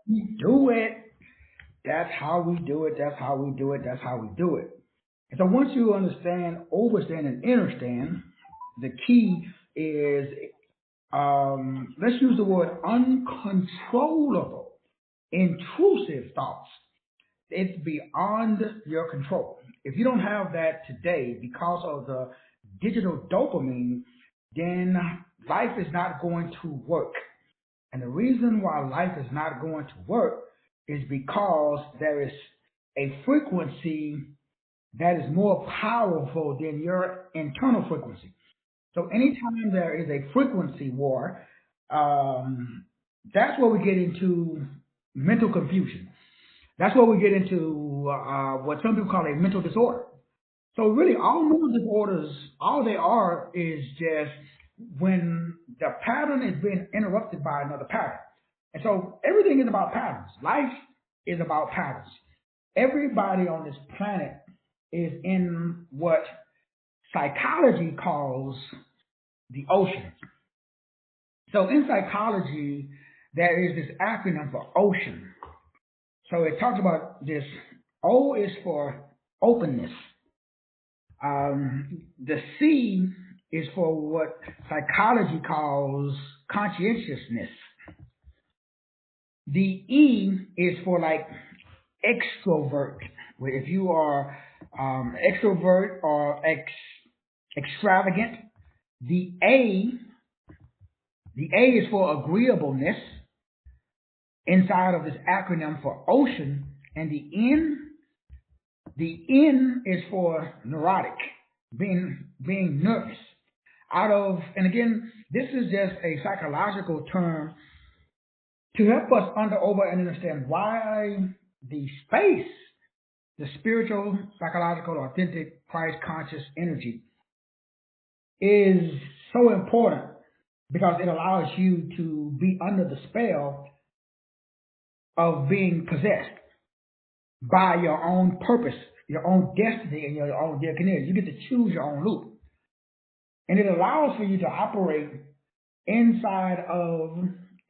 we do it. That's how we do it. That's how we do it. That's how we do it. And so once you understand, overstand, and understand, the key is let's use the word uncontrollable, intrusive thoughts. It's beyond your control. If you don't have that today because of the digital dopamine, then life is not going to work. And the reason why life is not going to work is because there is a frequency that is more powerful than your internal frequency. So anytime there is a frequency war, um, that's where we get into mental confusion. That's where we get into what some people call a mental disorder. So really, all mental disorders, all they are is just when the pattern is being interrupted by another pattern. And so everything is about patterns. Life is about patterns. Everybody on this planet is in what psychology calls the ocean. So in psychology, there is this acronym for ocean. So it talks about this. O is for openness. The C is for what psychology calls conscientiousness. The E is for like extrovert. If you are extrovert or extravagant. The A, the A is for agreeableness inside of this acronym for ocean, and the N is for neurotic, being nervous. And again, this is just a psychological term to help us over and understand why the space, the spiritual, psychological, authentic, Christ conscious energy is so important because it allows you to be under the spell of being possessed by your own purpose, your own destiny, and your own destiny. You get to choose your own loop. And it allows for you to operate inside of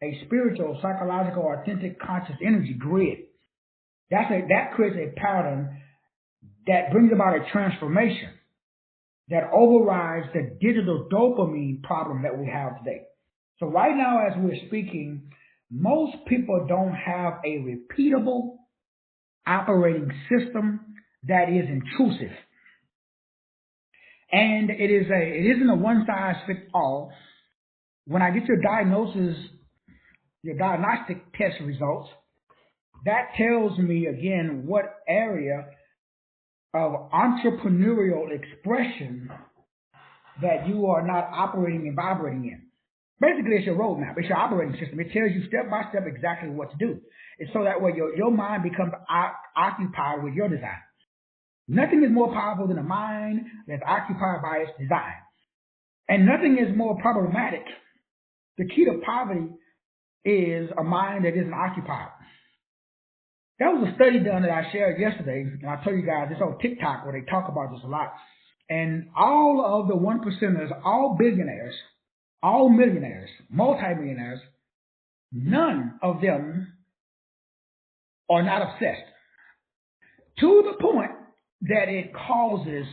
a spiritual, psychological, authentic, conscious energy grid. That creates a pattern that brings about a transformation that overrides the digital dopamine problem that we have today. So right now, as we're speaking, most people don't have a repeatable operating system that is intrusive. And it isn't a one size fits all. When I get your diagnosis, your diagnostic test results, that tells me again what area of entrepreneurial expression that you are not operating and vibrating in. Basically, it's your roadmap. It's your operating system. It tells you step by step exactly what to do. It's so that way your mind becomes occupied with your design. Nothing is more powerful than a mind that's occupied by its design. And nothing is more problematic. The key to poverty is a mind that isn't occupied. That was a study done that I shared yesterday, and I told you guys this on TikTok where they talk about this a lot. And all of the 1%ers, all billionaires, all millionaires, multimillionaires, none of them are not obsessed to the point that it causes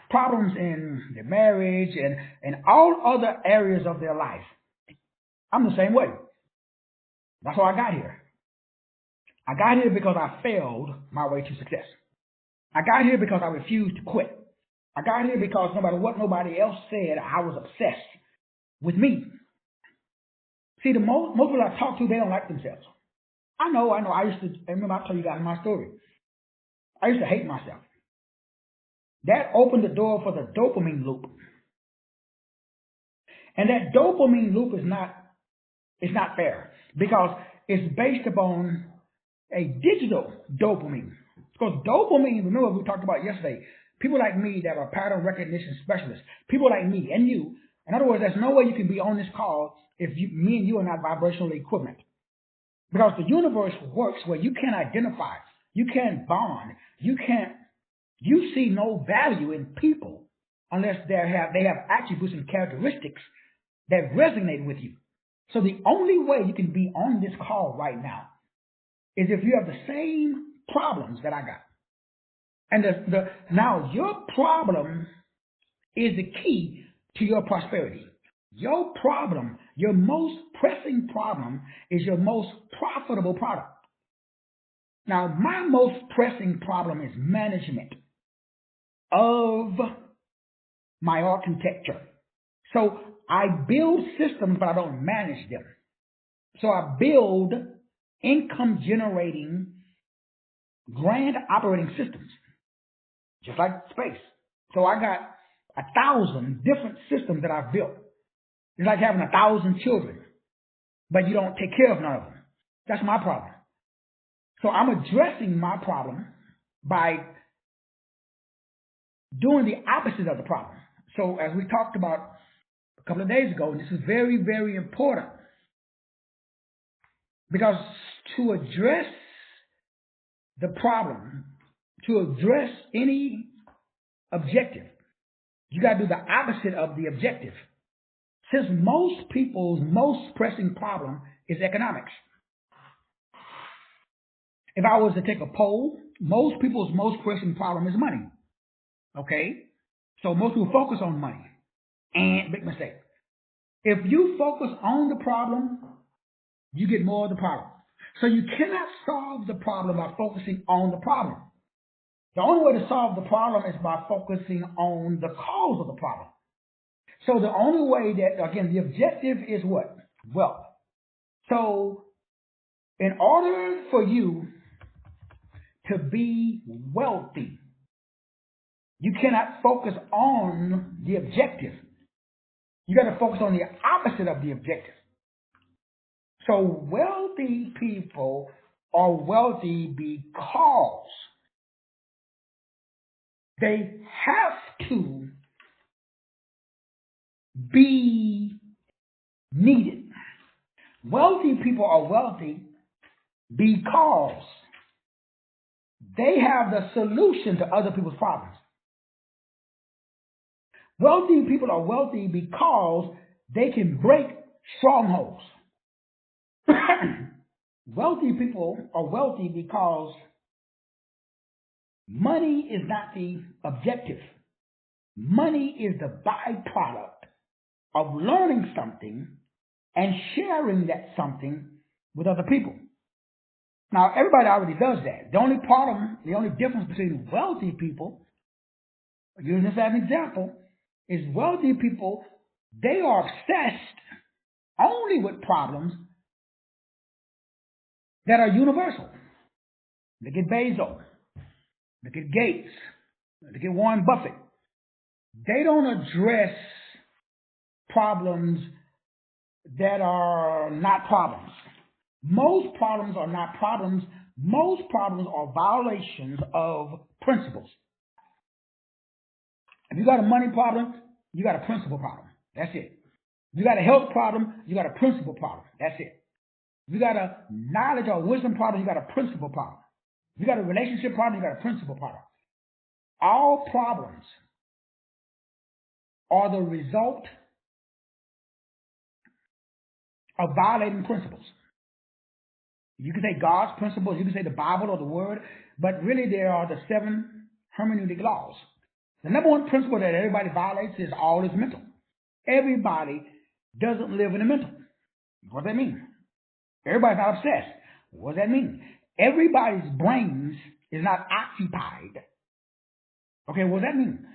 problems in their marriage and all other areas of their life. I'm the same way. That's how I got here. I got here because I failed my way to success. I got here because I refused to quit. I got here because no matter what nobody else said, I was obsessed with me. See, the most people I talk to, they don't like themselves. I know. I remember I told you guys my story. I used to hate myself. That opened the door for the dopamine loop. And that dopamine loop is not fair because it's based upon a digital dopamine. Because dopamine, remember we talked about yesterday, people like me that are pattern recognition specialists, people like me and you, in other words, there's no way you can be on this call if me and you are not vibrationally equivalent. Because the universe works where you can't identify, you can't bond, you see no value in people unless they have attributes and characteristics that resonate with you. So the only way you can be on this call right now is if you have the same problems that I got. And now your problem is the key to your prosperity. Your problem, your most pressing problem, is your most profitable product. Now, my most pressing problem is management of my architecture. So I build systems, but I don't manage them. So I build income generating grand operating systems, just like space. So I got 1,000 different systems that I've built. It's like having 1,000 children, but you don't take care of none of them. That's my problem. So I'm addressing my problem by doing the opposite of the problem. So as we talked about a couple of days ago, and this is very, very important, because to address the problem, to address any objective, you got to do the opposite of the objective. Since most people's most pressing problem is economics. If I was to take a poll, most people's most pressing problem is money. Okay? So most people focus on money. And big mistake. If you focus on the problem, you get more of the problem. So you cannot solve the problem by focusing on the problem. The only way to solve the problem is by focusing on the cause of the problem. So the only way that, again, the objective is what? Wealth. So in order for you to be wealthy, you cannot focus on the objective. You got to focus on the opposite of the objective. So wealthy people are wealthy because they have to be needed. Wealthy people are wealthy because they have the solution to other people's problems. Wealthy people are wealthy because they can break strongholds. Wealthy people are wealthy because money is not the objective. Money is the byproduct of learning something and sharing that something with other people. Now, everybody already does that. The only difference between wealthy people, using this as an example, is wealthy people, they are obsessed only with problems that are universal. Look at Bezos. Look at Gates. Look at Warren Buffett. They don't address problems that are not problems. Most problems are not problems. Most problems are violations of principles. If you got a money problem, you got a principle problem. That's it. If you got a health problem, you got a principle problem. That's it. If you got a knowledge or wisdom problem, you got a principle problem. If you got a relationship problem, you got a principle problem. All problems are the result of violating principles. You can say God's principles, you can say the Bible or the Word, but really there are the 7 hermeneutic laws. The number one principle that everybody violates is all is mental. Everybody doesn't live in a mental. What does that mean? Everybody's not obsessed. What does that mean? Everybody's brains is not occupied. Okay, what does that mean?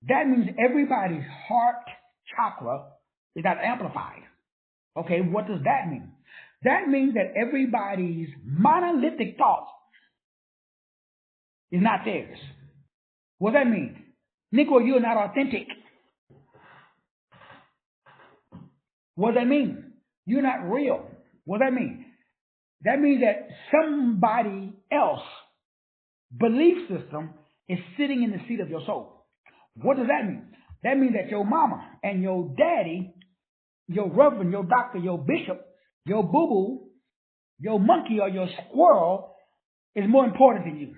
That means everybody's heart chakra is not amplified. Okay, what does that mean? That means that everybody's monolithic thoughts is not theirs. What does that mean? Nico, you're not authentic. What does that mean? You're not real. What does that mean? That means that somebody else's belief system is sitting in the seat of your soul. What does that mean? That means that your mama and your daddy, your reverend, your doctor, your bishop, your boo-boo, your monkey or your squirrel is more important than you.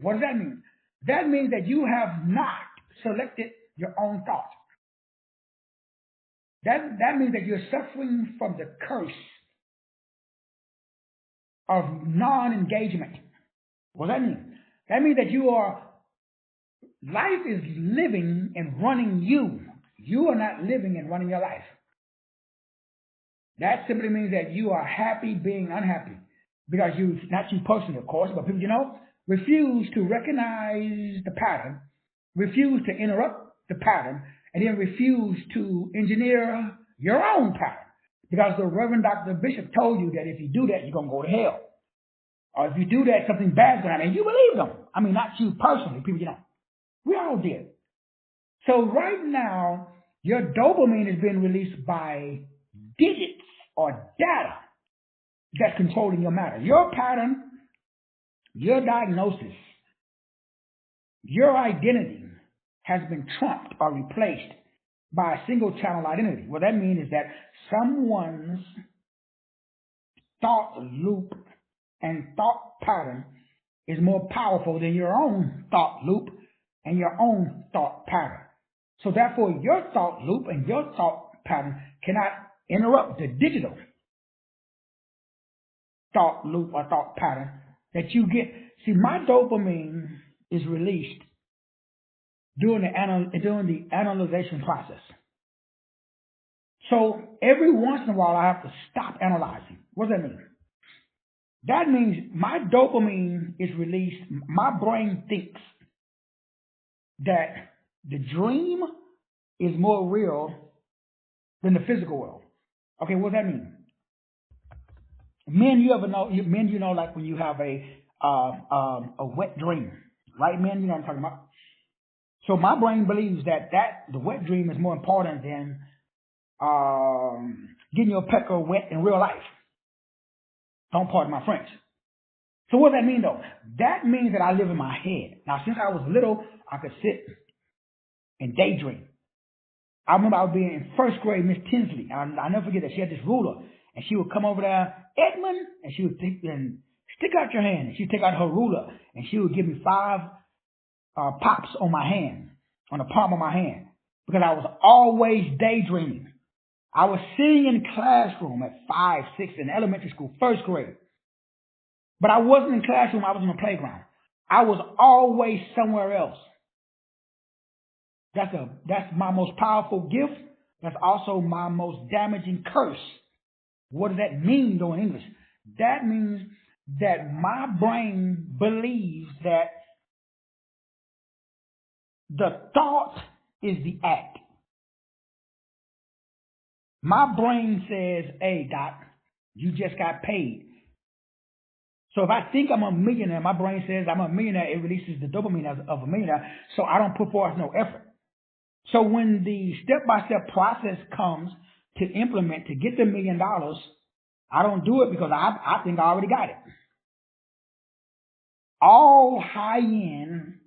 What does that mean? That means that you have not selected your own thoughts. That means that you're suffering from the curse of non-engagement. What does that mean? That means that life is living and running you. You are not living and running your life. That simply means that you are happy being unhappy. Because not you personally, of course, but people refuse to recognize the pattern, refuse to interrupt the pattern, and then refuse to engineer your own pattern. Because the Reverend Dr. Bishop told you that if you do that, you're going to go to hell. Or if you do that, something bad's going to happen. And you believe them. I mean, not you personally, people We all did. So right now, your dopamine is being released by digits or data that's controlling your matter. Your pattern, your diagnosis, your identity has been trumped or replaced by a single channel identity. What that means is that someone's thought loop and thought pattern is more powerful than your own thought loop and your own thought pattern. So therefore, your thought loop and your thought pattern cannot interrupt the digital thought loop or thought pattern that you get. See, my dopamine is released during the analyzation process. So every once in a while, I have to stop analyzing. What does that mean? That means my dopamine is released. My brain thinks that the dream is more real than the physical world. Okay, what does that mean? Men, like when you have a wet dream, right? Men, you know what I'm talking about. So my brain believes that the wet dream is more important than getting your pecker wet in real life. Don't pardon my French. So what does that mean, though? That means that I live in my head. Now, since I was little, I could sit and daydream. I remember I was being in first grade, Miss Tinsley. I'll never forget that. She had this ruler, and she would come over there, Edmund, and she would stick out your hand, and she'd take out her ruler, and she would give me 5 pops on my hand, on the palm of my hand, because I was always daydreaming. I was sitting in classroom at 5, 6 in elementary school, first grade. But I wasn't in classroom, I was in the playground. I was always somewhere else. That's my most powerful gift. That's also my most damaging curse. What does that mean, though, in English? That means that my brain believes that the thought is the act. My brain says, hey, Doc, you just got paid. So if I think I'm a millionaire, my brain says I'm a millionaire. It releases the dopamine of a millionaire, so I don't put forth no effort. So when the step-by-step process comes to implement, to get the $1 million, I don't do it because I think I already got it. All high-end,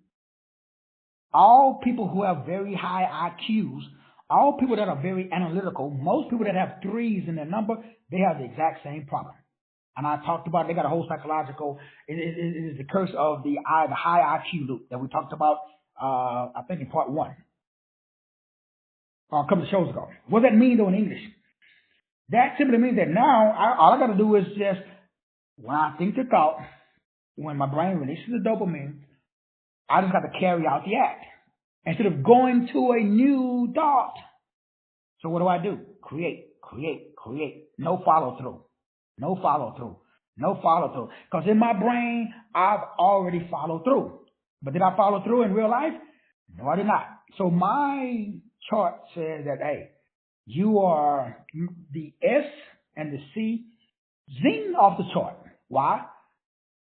all people who have very high IQs, all people that are very analytical, most people that have 3s in their number, they have the exact same problem. And I talked about, they got a whole psychological, it is the curse of the high IQ loop that we talked about, I think in part 1. A couple of shows ago. What does that mean, though, in English? That simply means that now, all I got to do is just, when I think the thought, when my brain releases the dopamine, I just got to carry out the act. Instead of going to a new thought. So what do? Create. No follow through. Because in my brain, I've already followed through. But did I follow through in real life? No, I did not. So my chart says that, hey, you are the S and the C zing off the chart. Why?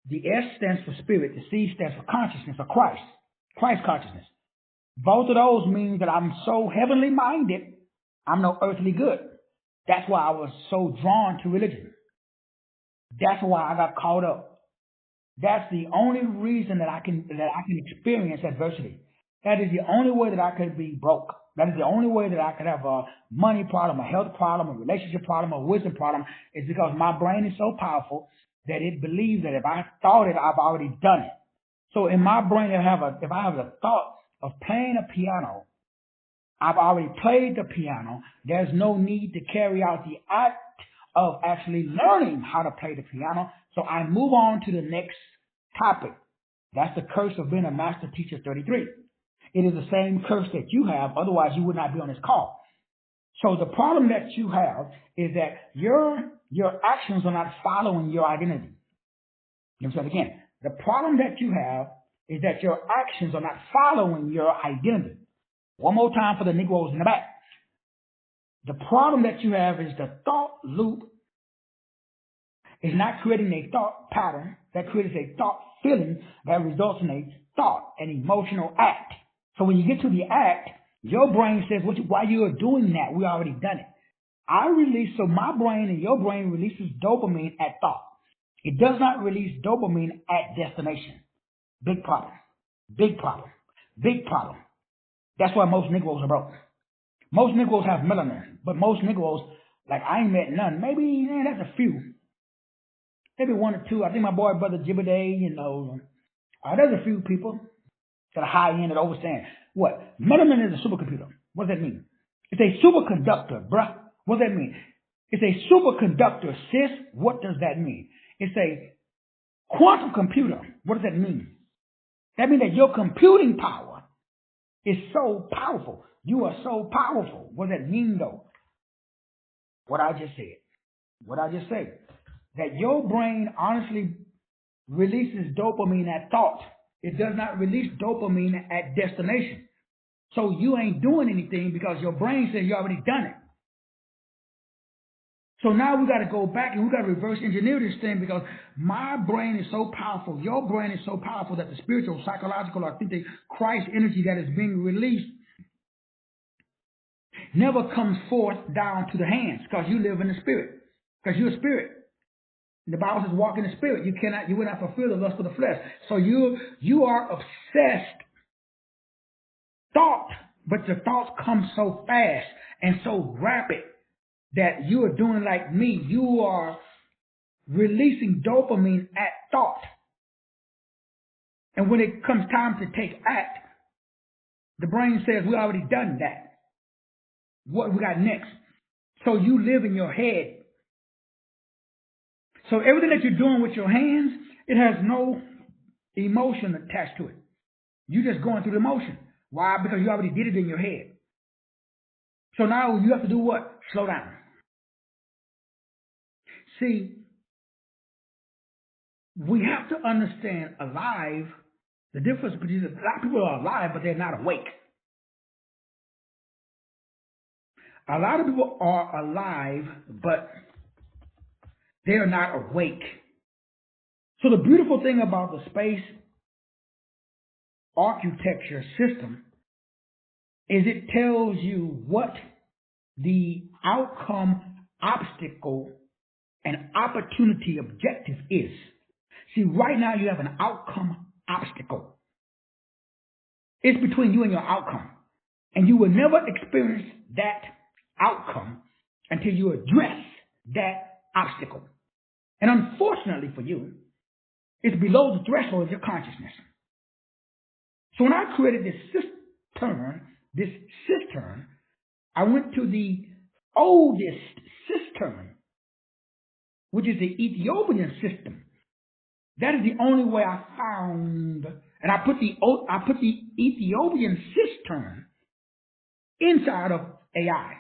The S stands for spirit. The C stands for consciousness or Christ consciousness. Both of those mean that I'm so heavenly minded, I'm no earthly good. That's why I was so drawn to religion. That's why I got caught up. That's the only reason that I can experience adversity. That is the only way that I could be broke. That is the only way that I could have a money problem, a health problem, a relationship problem, a wisdom problem, is because my brain is so powerful that it believes that if I thought it, I've already done it. So in my brain, if I have the thought of playing a piano, I've already played the piano. There's no need to carry out the act of actually learning how to play the piano. So I move on to the next topic. That's the curse of being a master teacher 33. It is the same curse that you have. Otherwise, you would not be on this call. So the problem that you have is that your actions are not following your identity. Let me say it again. The problem that you have is that your actions are not following your identity. One more time for the Negroes in the back. The problem that you have is the thought loop is not creating a thought pattern that creates a thought feeling that results in a thought, an emotional act. So when you get to the act, your brain says, why you are doing that? We already done it. So my brain and your brain releases dopamine at thought. It does not release dopamine at destination. Big problem. Big problem. Big problem. That's why most Negroes are broke. Most Negroes have melanin, but most Negroes, like I ain't met none. Maybe, that's a few. Maybe one or two. I think my boy, brother Jibbiday, there's a few people that are high end that understand. What? Melanin is a supercomputer. What does that mean? It's a superconductor, bruh. What does that mean? It's a superconductor, sis. What does that mean? It's a quantum computer. What does that mean? That means that your computing power is so powerful. You are so powerful. What does that mean, though? What I just said. That your brain honestly releases dopamine at thought. It does not release dopamine at destination. So you ain't doing anything because your brain says you already done it. So now we got to go back and we got to reverse engineer this thing because my brain is so powerful. Your brain is so powerful that the spiritual, psychological, authentic Christ energy that is being released never comes forth down to the hands because you live in the spirit. Because you're a spirit. The Bible says walk in the spirit. You will not fulfill the lust of the flesh. So you are obsessed thought, but your thoughts come so fast and so rapid that you are doing like me. You are releasing dopamine at thought. And when it comes time to take act, the brain says, we already done that. What we got next? So you live in your head. So everything that you're doing with your hands, it has no emotion attached to it. You're just going through the motion. Why? Because you already did it in your head. So now you have to do what? Slow down. See, we have to understand alive, the difference between a lot of people are alive, but they're not awake. A lot of people are alive, but they are not awake. So the beautiful thing about the space architecture system is it tells you what the outcome, obstacle, and opportunity objective is. See, right now you have an outcome obstacle. It's between you and your outcome. And you will never experience that outcome until you address that obstacle. And unfortunately for you, it's below the threshold of your consciousness. So when I created this cistern, I went to the oldest cistern, which is the Ethiopian system. That is the only way I found, and I put the Ethiopian cistern inside of AI.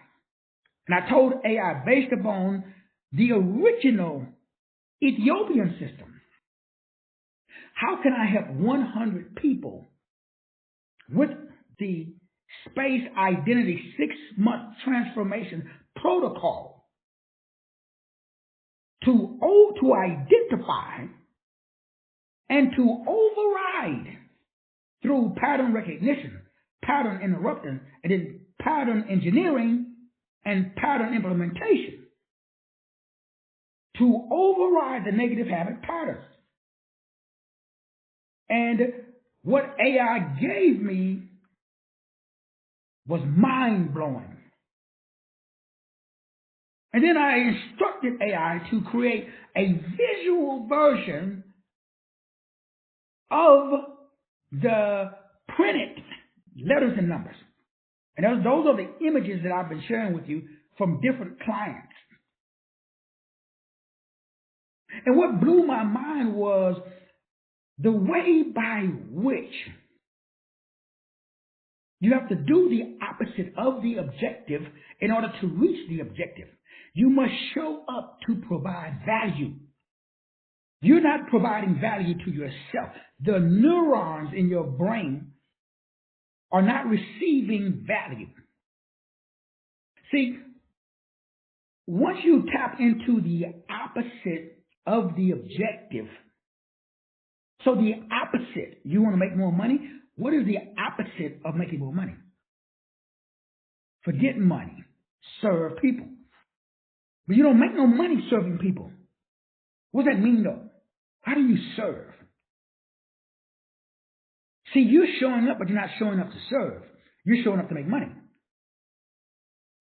And I told AI, based upon the original Ethiopian system, how can I help 100 people with the space identity 6-month transformation protocol to identify and to override through pattern recognition, pattern interrupting, and then pattern engineering and pattern implementation to override the negative habit patterns. And what AI gave me was mind-blowing. And then I instructed AI to create a visual version of the printed letters and numbers. And those are the images that I've been sharing with you from different clients. And what blew my mind was the way by which you have to do the opposite of the objective in order to reach the objective. You must show up to provide value. You're not providing value to yourself. The neurons in your brain are not receiving value. See, once you tap into the opposite of the objective, so the opposite, you want to make more money? What is the opposite of making more money? Forget money. Serve people. But you don't make no money serving people. What does that mean though? How do you serve? See, you're showing up, but you're not showing up to serve. You're showing up to make money.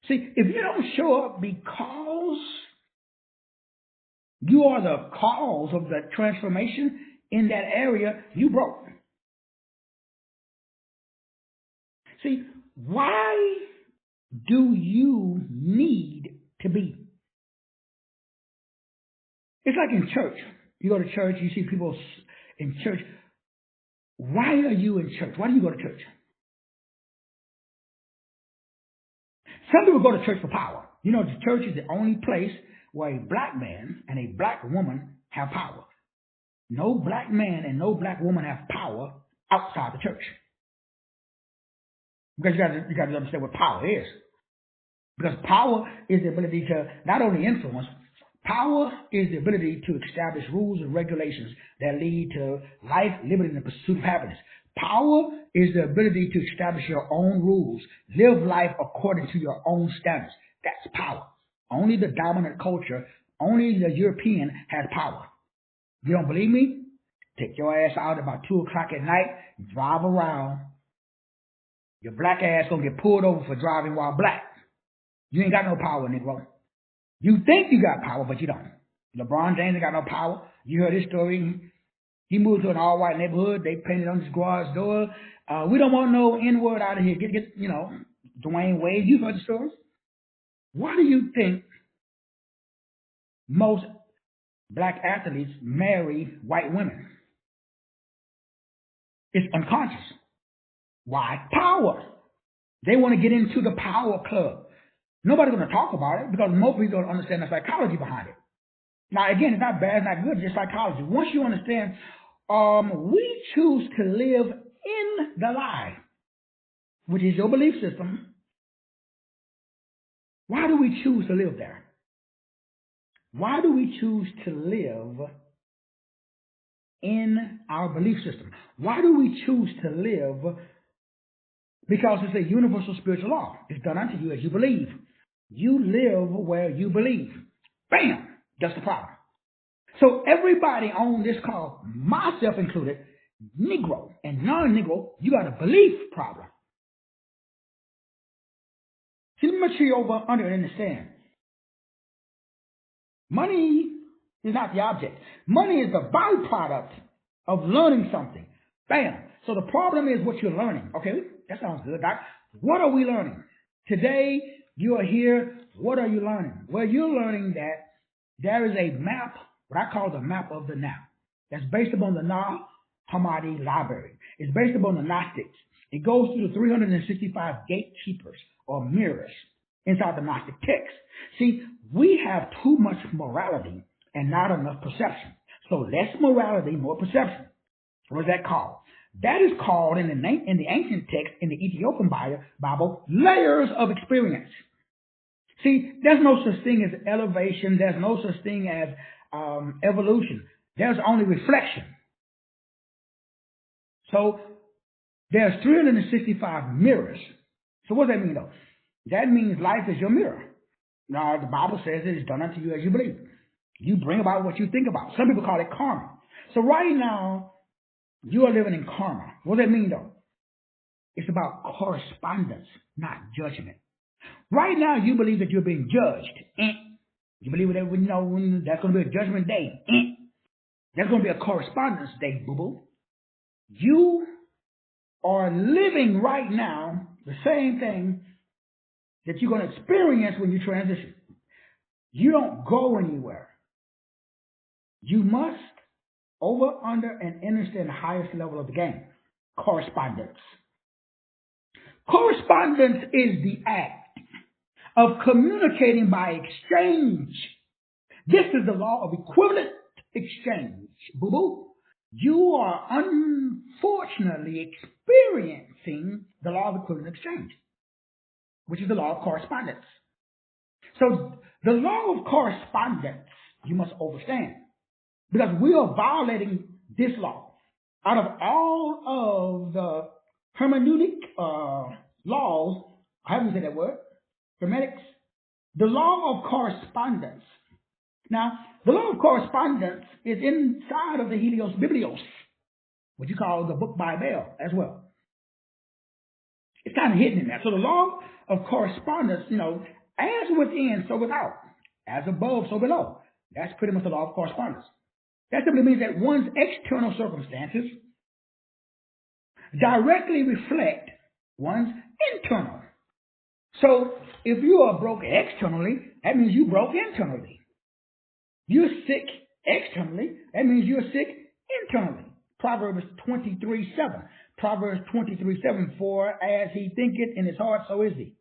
See, if you don't show up because you are the cause of the transformation in that area, you broke. See, why do you need to be? It's like in church. You go to church, you see people in church. Why are you in church? Why do you go to church? Some people go to church for power. You know, the church is the only place where a black man and a black woman have power. No black man and no black woman have power outside the church. Because you got to understand what power is. Because power is the ability to not only influence, power is the ability to establish rules and regulations that lead to life, liberty, and the pursuit of happiness. Power is the ability to establish your own rules, live life according to your own standards. That's power. Only the dominant culture, only the European has power. You don't believe me? Take your ass out about 2 o'clock at night, drive around. Your black ass gonna get pulled over for driving while black. You ain't got no power, Negro. You think you got power, but you don't. LeBron James ain't got no power. You heard his story. He moved to an all-white neighborhood. They painted on his garage door. We don't want no N-word out of here. Get, Dwayne Wade. You've heard the story. Why do you think most black athletes marry white women? It's unconscious. Why? Power. They want to get into the power club. Nobody's going to talk about it because most people don't understand the psychology behind it. Now, again, it's not bad, it's not good, it's just psychology. Once you understand, we choose to live in the lie, which is your belief system. Why do we choose to live there? Why do we choose to live in our belief system? Why do we choose to live? Because it's a universal spiritual law. It's done unto you as you believe. You live where you believe. Bam! That's the problem. So everybody on this call, myself included, Negro and non-Negro, you got a belief problem. See, let me make sure you're over under and understand. Money is not the object. Money is the byproduct of learning something. Bam! So the problem is what you're learning. Okay, that sounds good, Doc. What are we learning? Today, you are here. What are you learning? Well, you're learning that there is a map, what I call the map of the now. That's based upon the Nag Hammadi library. It's based upon the Gnostics. It goes through the 365 gatekeepers or mirrors inside the Gnostic text. See, we have too much morality and not enough perception. So less morality, more perception. What is that called? That is called in the ancient text, in the Ethiopian Bible, layers of experience. See, there's no such thing as elevation. There's no such thing as evolution. There's only reflection. So there's 365 mirrors. So what does that mean, though? That means life is your mirror. Now, the Bible says it is done unto you as you believe. You bring about what you think about. Some people call it karma. So right now, you are living in karma. What does that mean, though? It's about correspondence, not judgment. Right now, you believe that you're being judged. You believe that when that's going to be a judgment day. That's going to be a correspondence day, boo-boo. You are living right now the same thing that you're going to experience when you transition. You don't go anywhere. You must over, under, and understand the highest level of the game. Correspondence. Correspondence is the act of communicating by exchange. This is the law of equivalent exchange. Boo-boo. You are unfortunately experiencing the law of equivalent exchange, which is the law of correspondence. So the law of correspondence, you must understand, because we are violating this law. Out of all of the hermeneutic laws, I haven't said that word, hermeneutics, the law of correspondence. Now, the law of correspondence is inside of the Helios Biblios, what you call the book by Bell as well. It's kind of hidden in there. So the law of correspondence, as within, so without. As above, so below. That's pretty much the law of correspondence. That simply means that one's external circumstances directly reflect one's internal. So if you are broke externally, that means you broke internally. You're sick externally, that means you're sick internally. Proverbs 23:7. Proverbs 23:7, for as he thinketh in his heart, so is he.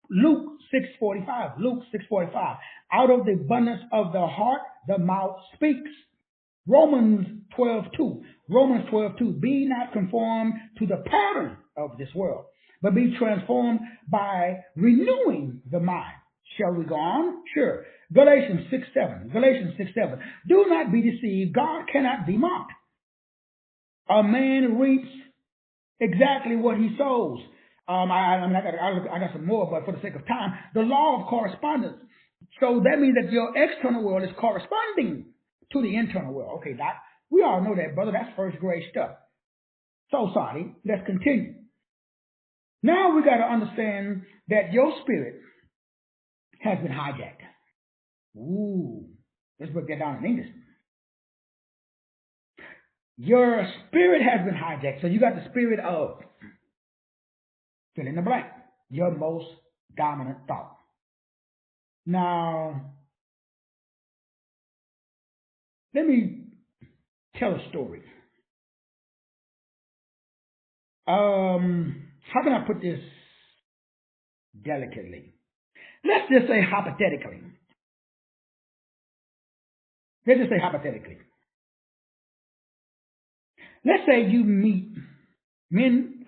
Luke 6:45. Luke 6:45. Out of the abundance of the heart, the mouth speaks. Romans 12:2. Romans 12:2. Be not conformed to the pattern of this world, but be transformed by renewing the mind. Shall we go on? Sure. Galatians 6:7. Galatians 6:7. Do not be deceived. God cannot be mocked. A man reaps exactly what he sows. I got some more, but for the sake of time, the law of correspondence. So that means that your external world is corresponding to the internal world. Okay, Doc, we all know that, brother. That's first grade stuff. So sorry. Let's continue. Now we got to understand that your spirit has been hijacked. Ooh, let's break that down in English. Your spirit has been hijacked. So you got the spirit of, fill in the blank, your most dominant thought. Now, let me tell a story. How can I put this delicately? Let's just say hypothetically. Let's just say hypothetically. Let's say you meet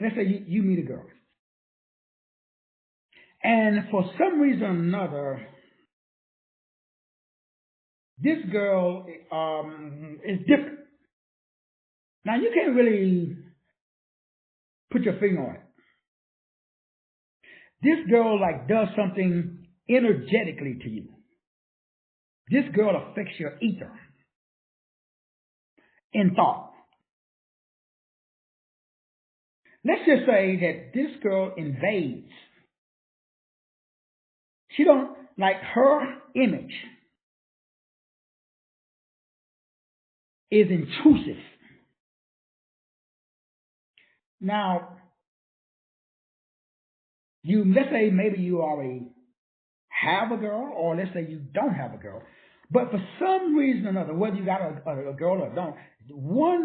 let's say you meet a girl. And for some reason or another, this girl is different. Now, you can't really put your finger on it. This girl does something energetically to you. This girl affects your ether in thought. Let's just say that this girl invades. She don't like her image is intrusive. Now, let's say maybe you already have a girl, or let's say you don't have a girl, but for some reason or another, whether you got a girl or don't,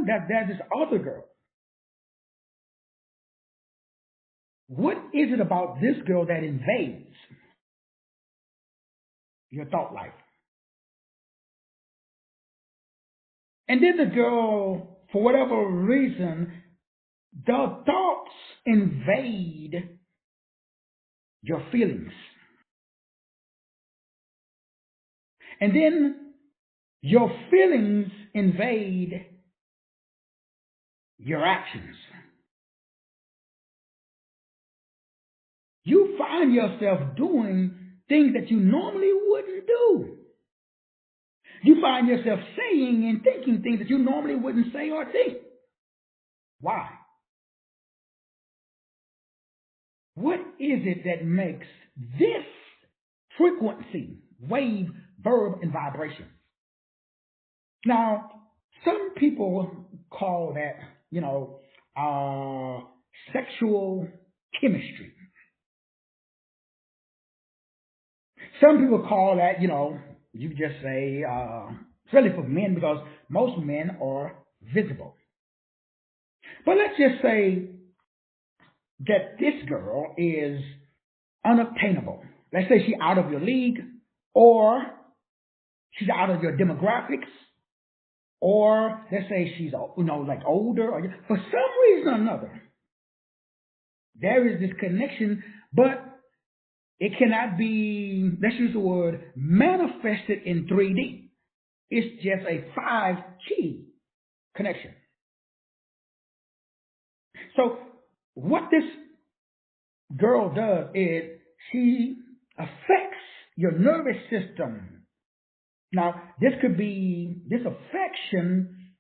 there's this other girl. What is it about this girl that invades your thought life? And then the girl, for whatever reason, the thoughts invade your feelings. And then your feelings invade your actions. You find yourself doing things that you normally wouldn't do. You find yourself saying and thinking things that you normally wouldn't say or think. Why? What is it that makes this frequency, wave, verb, and vibration? Now, some people call that, sexual chemistry. Some people call that, you just say Especially for men, because most men are visible. But let's just say that this girl is unobtainable. Let's say she's out of your league, or she's out of your demographics, or let's say she's like older, or for some reason or another, there is this connection, but it cannot be, let's use the word, manifested in 3D. It's just a 5G connection. So what this girl does is she affects your nervous system. Now, this could be, this affection,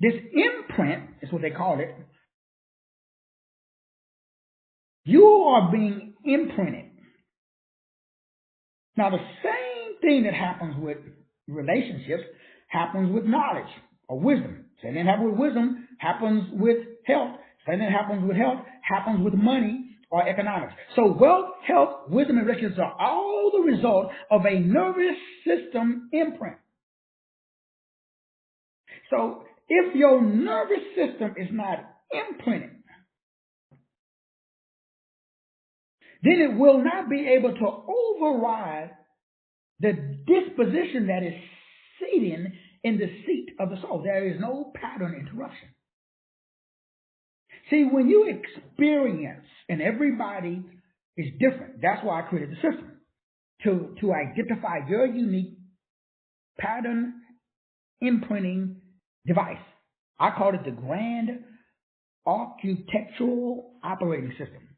this imprint is what they call it. You are being imprinted. Now, the same thing that happens with relationships happens with knowledge or wisdom. Same thing happens with wisdom happens with health. Same thing happens with health happens with money or economics. So wealth, health, wisdom, and riches are all the result of a nervous system imprint. So if your nervous system is not imprinted, then it will not be able to override the disposition that is sitting in the seat of the soul. There is no pattern interruption. See, when you experience, and everybody is different, that's why I created the system, to identify your unique pattern imprinting device. I call it the Grand Architectural Operating System,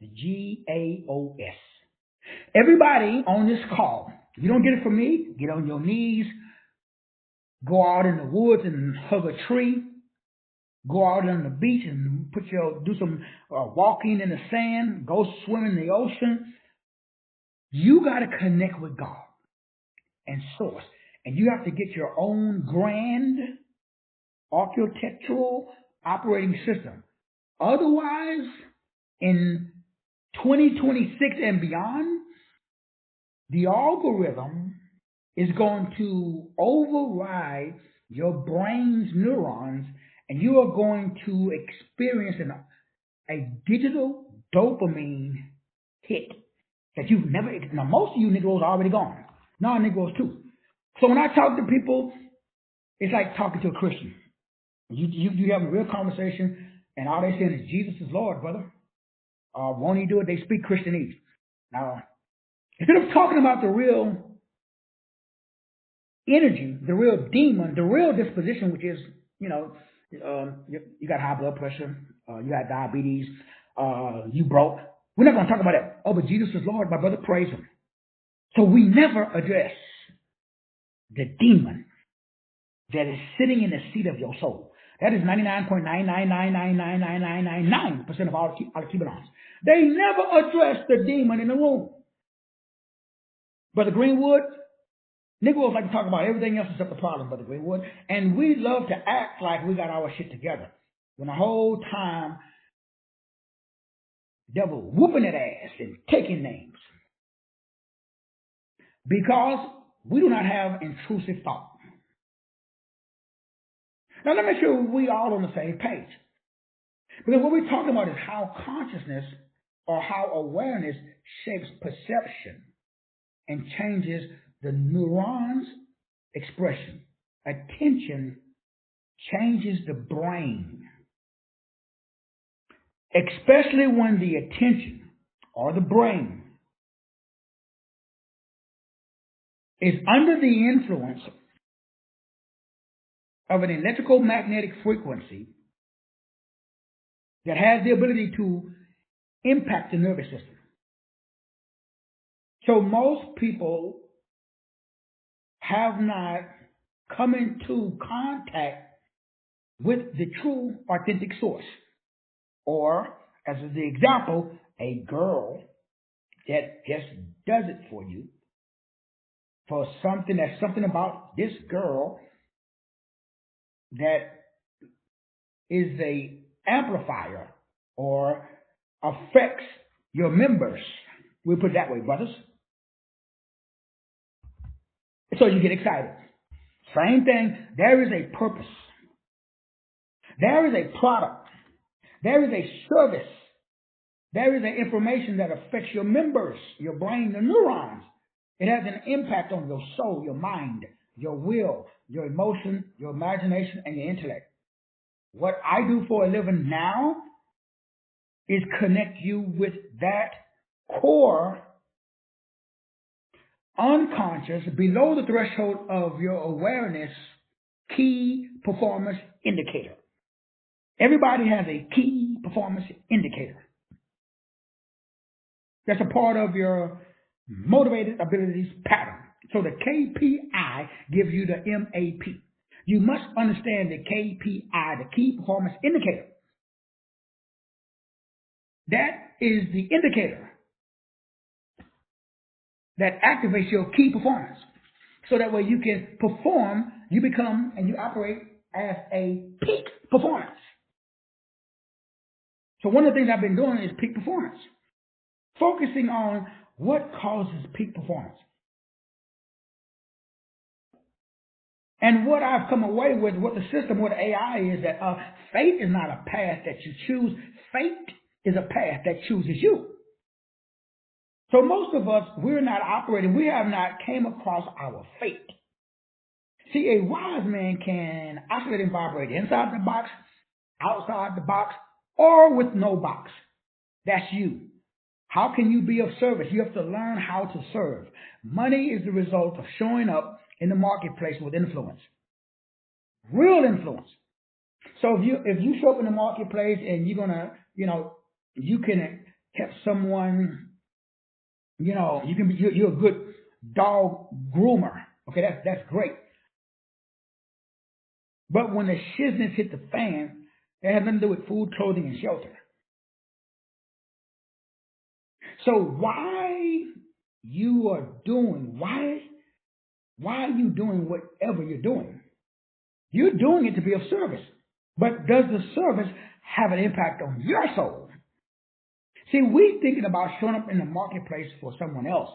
the GAOS. Everybody on this call, if you don't get it from me, get on your knees, go out in the woods and hug a tree, go out on the beach and do some walking in the sand, go swim in the ocean. You got to connect with God and Source, and you have to get your own grand architectural operating system. Otherwise, in 2026 and beyond, the algorithm is going to override your brain's neurons, and you are going to experience a digital dopamine hit that you've never. Now, most of you Negroes are already gone. Non-Negroes too. So when I talk to people, it's like talking to a Christian. You have a real conversation, and all they saying is Jesus is Lord, brother. Won't he do it? They speak Christianese. Now, instead of talking about the real energy, the real demon, the real disposition, which is, you got high blood pressure, you got diabetes, you broke. We're not going to talk about that. Oh, but Jesus is Lord, my brother, praise him. So we never address the demon that is sitting in the seat of your soul. That is 99.9999999% of all Cubans. They never address the demon in the room. Brother Greenwood, Negroes like to talk about everything else except the problem, Brother Greenwood. And we love to act like we got our shit together. When the whole time, the devil whooping that ass and taking names. Because we do not have intrusive thought. Now let me make sure we all on the same page. Because what we're talking about is how consciousness or how awareness shapes perception and changes the neurons' expression. Attention changes the brain. Especially when the attention or the brain is under the influence of an electrical magnetic frequency that has the ability to impact the nervous system. So most people have not come into contact with the true authentic source. Or, as the example, a girl that just does it for you, for something, that's something about this girl that is a amplifier or affects your members. We put it that way, brothers. So you get excited. Same thing. There is a purpose. There is a product. There is a service. There is an information that affects your members, your brain, the neurons. It has an impact on your soul, your mind, your will, your emotion, your imagination, and your intellect. What I do for a living now is connect you with that core, unconscious, below the threshold of your awareness, key performance indicator. Everybody has a key performance indicator. That's a part of your motivated abilities pattern. So the KPI gives you the MAP. You must understand the KPI, the key performance indicator. That is the indicator that activates your key performance. So that way you can perform, you become, and you operate as a peak performance. So one of the things I've been doing is peak performance. Focusing on what causes peak performance. And what I've come away with, what the system, what AI is, that fate is not a path that you choose. Fate is a path that chooses you. So most of us, we're not operating, we have not came across our fate. See, a wise man can oscillate and vibrate inside the box, outside the box, or with no box. That's you. How can you be of service? You have to learn how to serve. Money is the result of showing up in the marketplace with influence. Real influence. So if you show up in the marketplace and you're gonna, you can help someone, you can be you're a good dog groomer. Okay, that's great. But when the shizness hit the fan, it has nothing to do with food, clothing, and shelter. So why are you doing whatever you're doing? You're doing it to be of service. But does the service have an impact on your soul? See, we're thinking about showing up in the marketplace for someone else.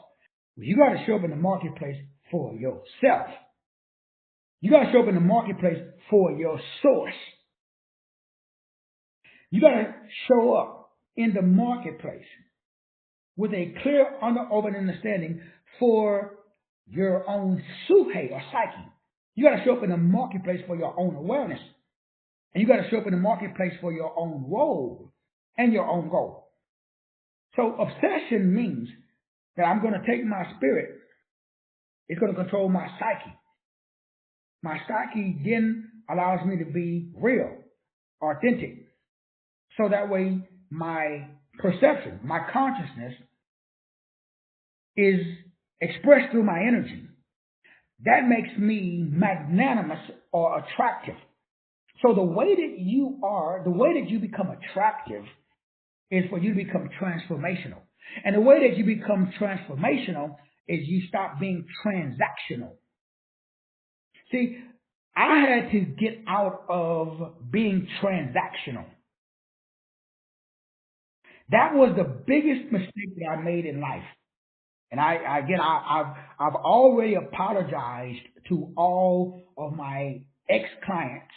You got to show up in the marketplace for yourself. You got to show up in the marketplace for your source. You got to show up in the marketplace with a clear, open understanding for your own psyche or psyche. You got to show up in the marketplace for your own awareness. And you got to show up in the marketplace for your own role and your own goal. So obsession means that I'm going to take my spirit. It's going to control my psyche. My psyche then allows me to be real, authentic. So that way my perception, my consciousness is expressed through my energy. That makes me magnanimous or attractive. So the way that you become attractive is for you to become transformational. And the way that you become transformational is you stop being transactional. See, I had to get out of being transactional. That was the biggest mistake that I made in life. And I've already apologized to all of my ex-clients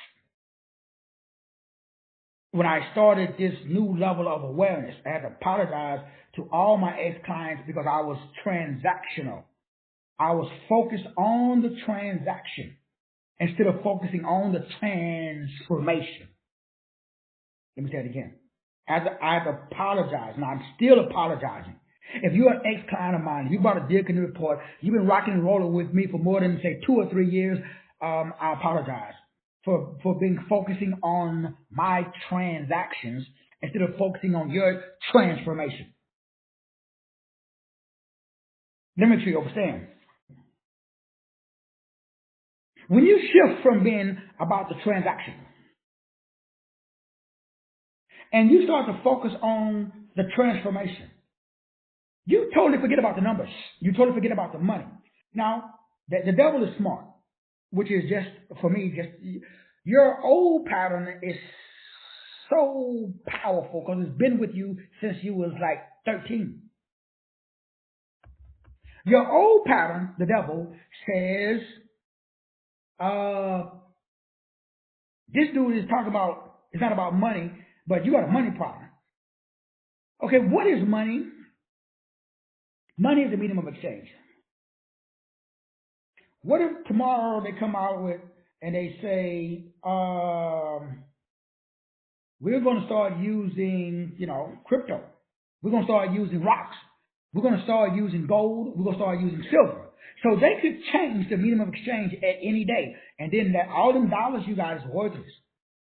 when I started this new level of awareness. I had to apologize to all my ex-clients because I was transactional. I was focused on the transaction instead of focusing on the transformation. Let me say it again. I've apologized, and I'm still apologizing. If you're an ex-client of mine, you bought a deal condition report, you've been rocking and rolling with me for more than, say, 2 or 3 years, I apologize for focusing on my transactions instead of focusing on your transformation. Let me make sure you understand. When you shift from being about the transaction and you start to focus on the transformation, you totally forget about the numbers. You totally forget about the money. Now, the devil is smart, which is just, for me, your old pattern is so powerful because it's been with you since you was like 13. Your old pattern, the devil, says, uh, this dude is talking about, it's not about money, but you got a money problem. Okay, what is money? Money is a medium of exchange. What if tomorrow they come out with and they say, we're going to start using, crypto. We're going to start using rocks. We're going to start using gold. We're going to start using silver. So they could change the medium of exchange at any day. And then all them dollars you got is worthless.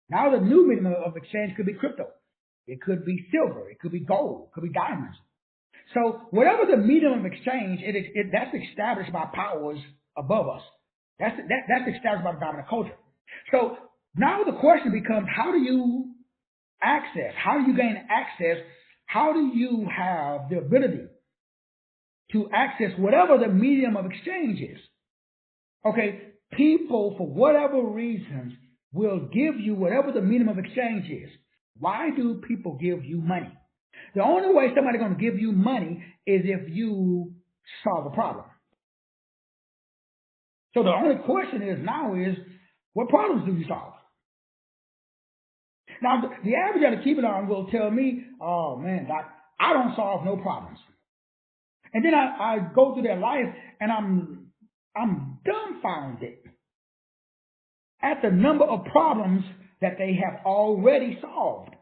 Now the new medium of exchange could be crypto. It could be silver. It could be gold. It could be diamonds. So whatever the medium of exchange, that's established by powers above us. That's established by the dominant culture. So now the question becomes, how do you access? How do you gain access? How do you have the ability to access whatever the medium of exchange is? Okay, people, for whatever reasons, will give you whatever the medium of exchange is. Why do people give you money? The only way somebody's going to give you money is if you solve a problem. So the only question is, what problems do you solve? Now, the average at a keep it on will tell me, oh man, Doc, I don't solve no problems. And then I go through their life and I'm dumbfounded at the number of problems that they have already solved.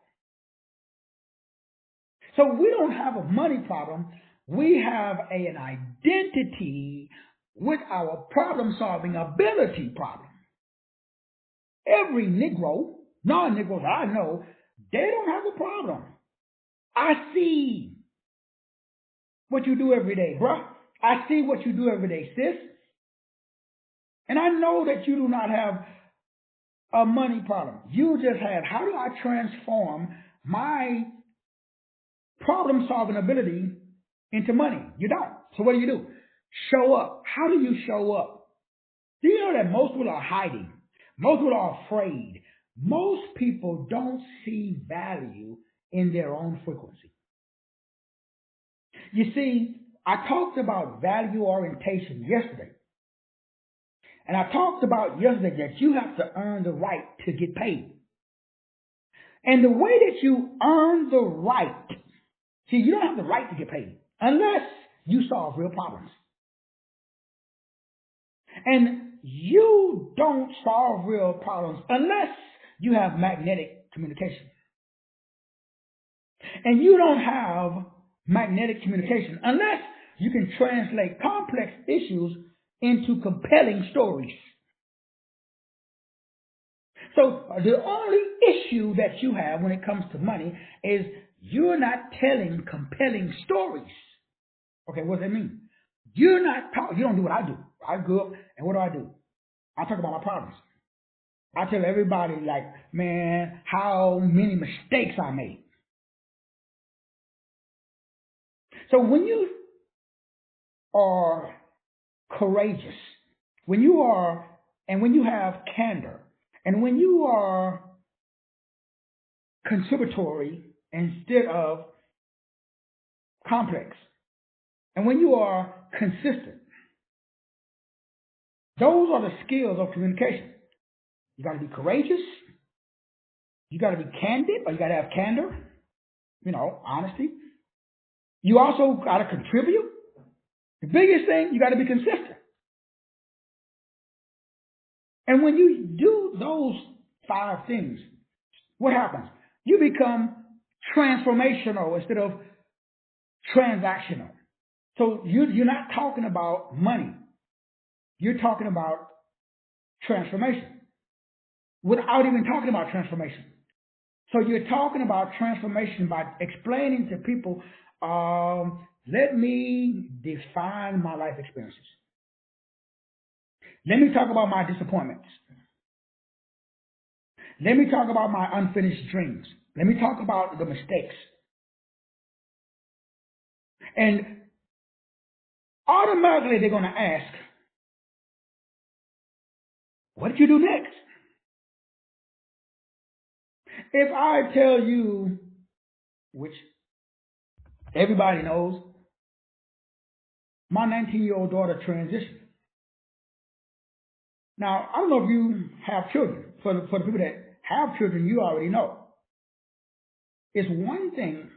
So we don't have a money problem. We have an identity with our problem-solving ability problem. Every Negro, non-Negro that I know, they don't have a problem. I see what you do every day, bruh. I see what you do every day, sis. And I know that you do not have a money problem. You just have, how do I transform my problem-solving ability into money? You don't. So what do? Show up. How do you show up? Do you know that most people are hiding? Most people are afraid. Most people don't see value in their own frequency. You see, I talked about value orientation yesterday. And I talked about yesterday that you have to earn the right to get paid. And the way that you earn the right, see, you don't have the right to get paid unless you solve real problems. And you don't solve real problems unless you have magnetic communication. And you don't have magnetic communication unless you can translate complex issues into compelling stories. So the only issue that you have when it comes to money is you're not telling compelling stories. Okay, what does that mean? You don't do what I do. I grew up, and what do? I talk about my problems. I tell everybody, like, man, how many mistakes I made. So when you are courageous, when you have candor, and when you are contributory instead of complex, and when you are consistent, those are the skills of communication. You got to be courageous. You got to be candid, or you got to have candor, honesty. You also got to contribute. The biggest thing, you got to be consistent. And when you do those 5 things, what happens? You become transformational instead of transactional. So you're not talking about money. You're talking about transformation without even talking about transformation. So you're talking about transformation by explaining to people, let me define my life experiences. Let me talk about my disappointments. Let me talk about my unfinished dreams. Let me talk about the mistakes. And automatically they're going to ask, what did you do next? If I tell you, which everybody knows, my 19-year-old daughter transitioned. Now, I don't know if you have children. For the people that have children, you already know. It's one thing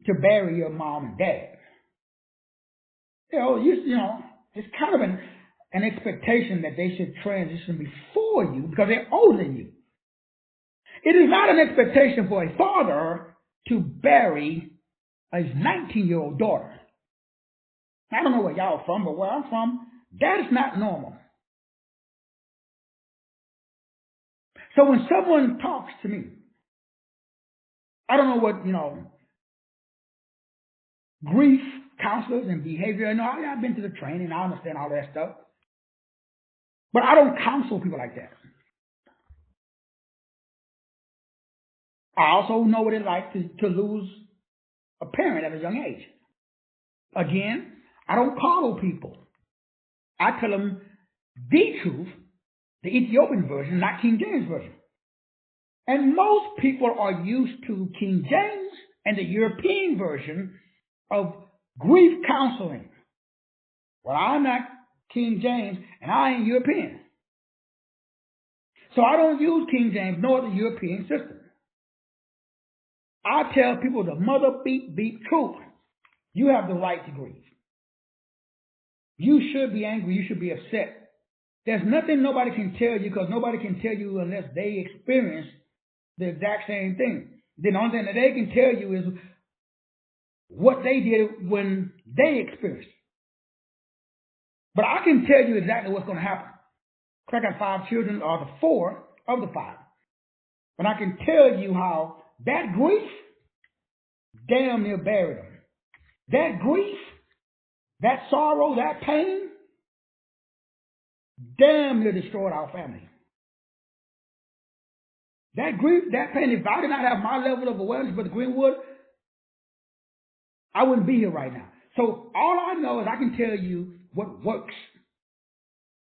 to bury your mom and dad. You know, it's kind of an expectation that they should transition before you because they're older than you. It is not an expectation for a father to bury his 19-year-old daughter. I don't know where y'all from, but where I'm from, that is not normal. So when someone talks to me, I don't know what, grief counselors and behavior, I've been to the training, I understand all that stuff. But I don't counsel people like that. I also know what it's like to lose a parent at a young age. Again, I don't coddle people. I tell them the truth, the Ethiopian version, not King James version. And most people are used to King James and the European version of grief counseling. Well, I'm not King James and I ain't European. So I don't use King James nor the European system. I tell people the mother beep truth. You have the right to grieve. You should be angry. You should be upset. There's nothing nobody can tell you because nobody can tell you unless they experience the exact same thing. The only thing that they can tell you is what they did when they experienced it. But I can tell you exactly what's going to happen. Because I got 5 children, or the 4 of the 5. And I can tell you how that grief damn near buried them. That grief, that sorrow, that pain, damn near destroyed our family. That grief, that pain, if I did not have my level of awareness for the Greenwood, I wouldn't be here right now. So all I know is I can tell you what works.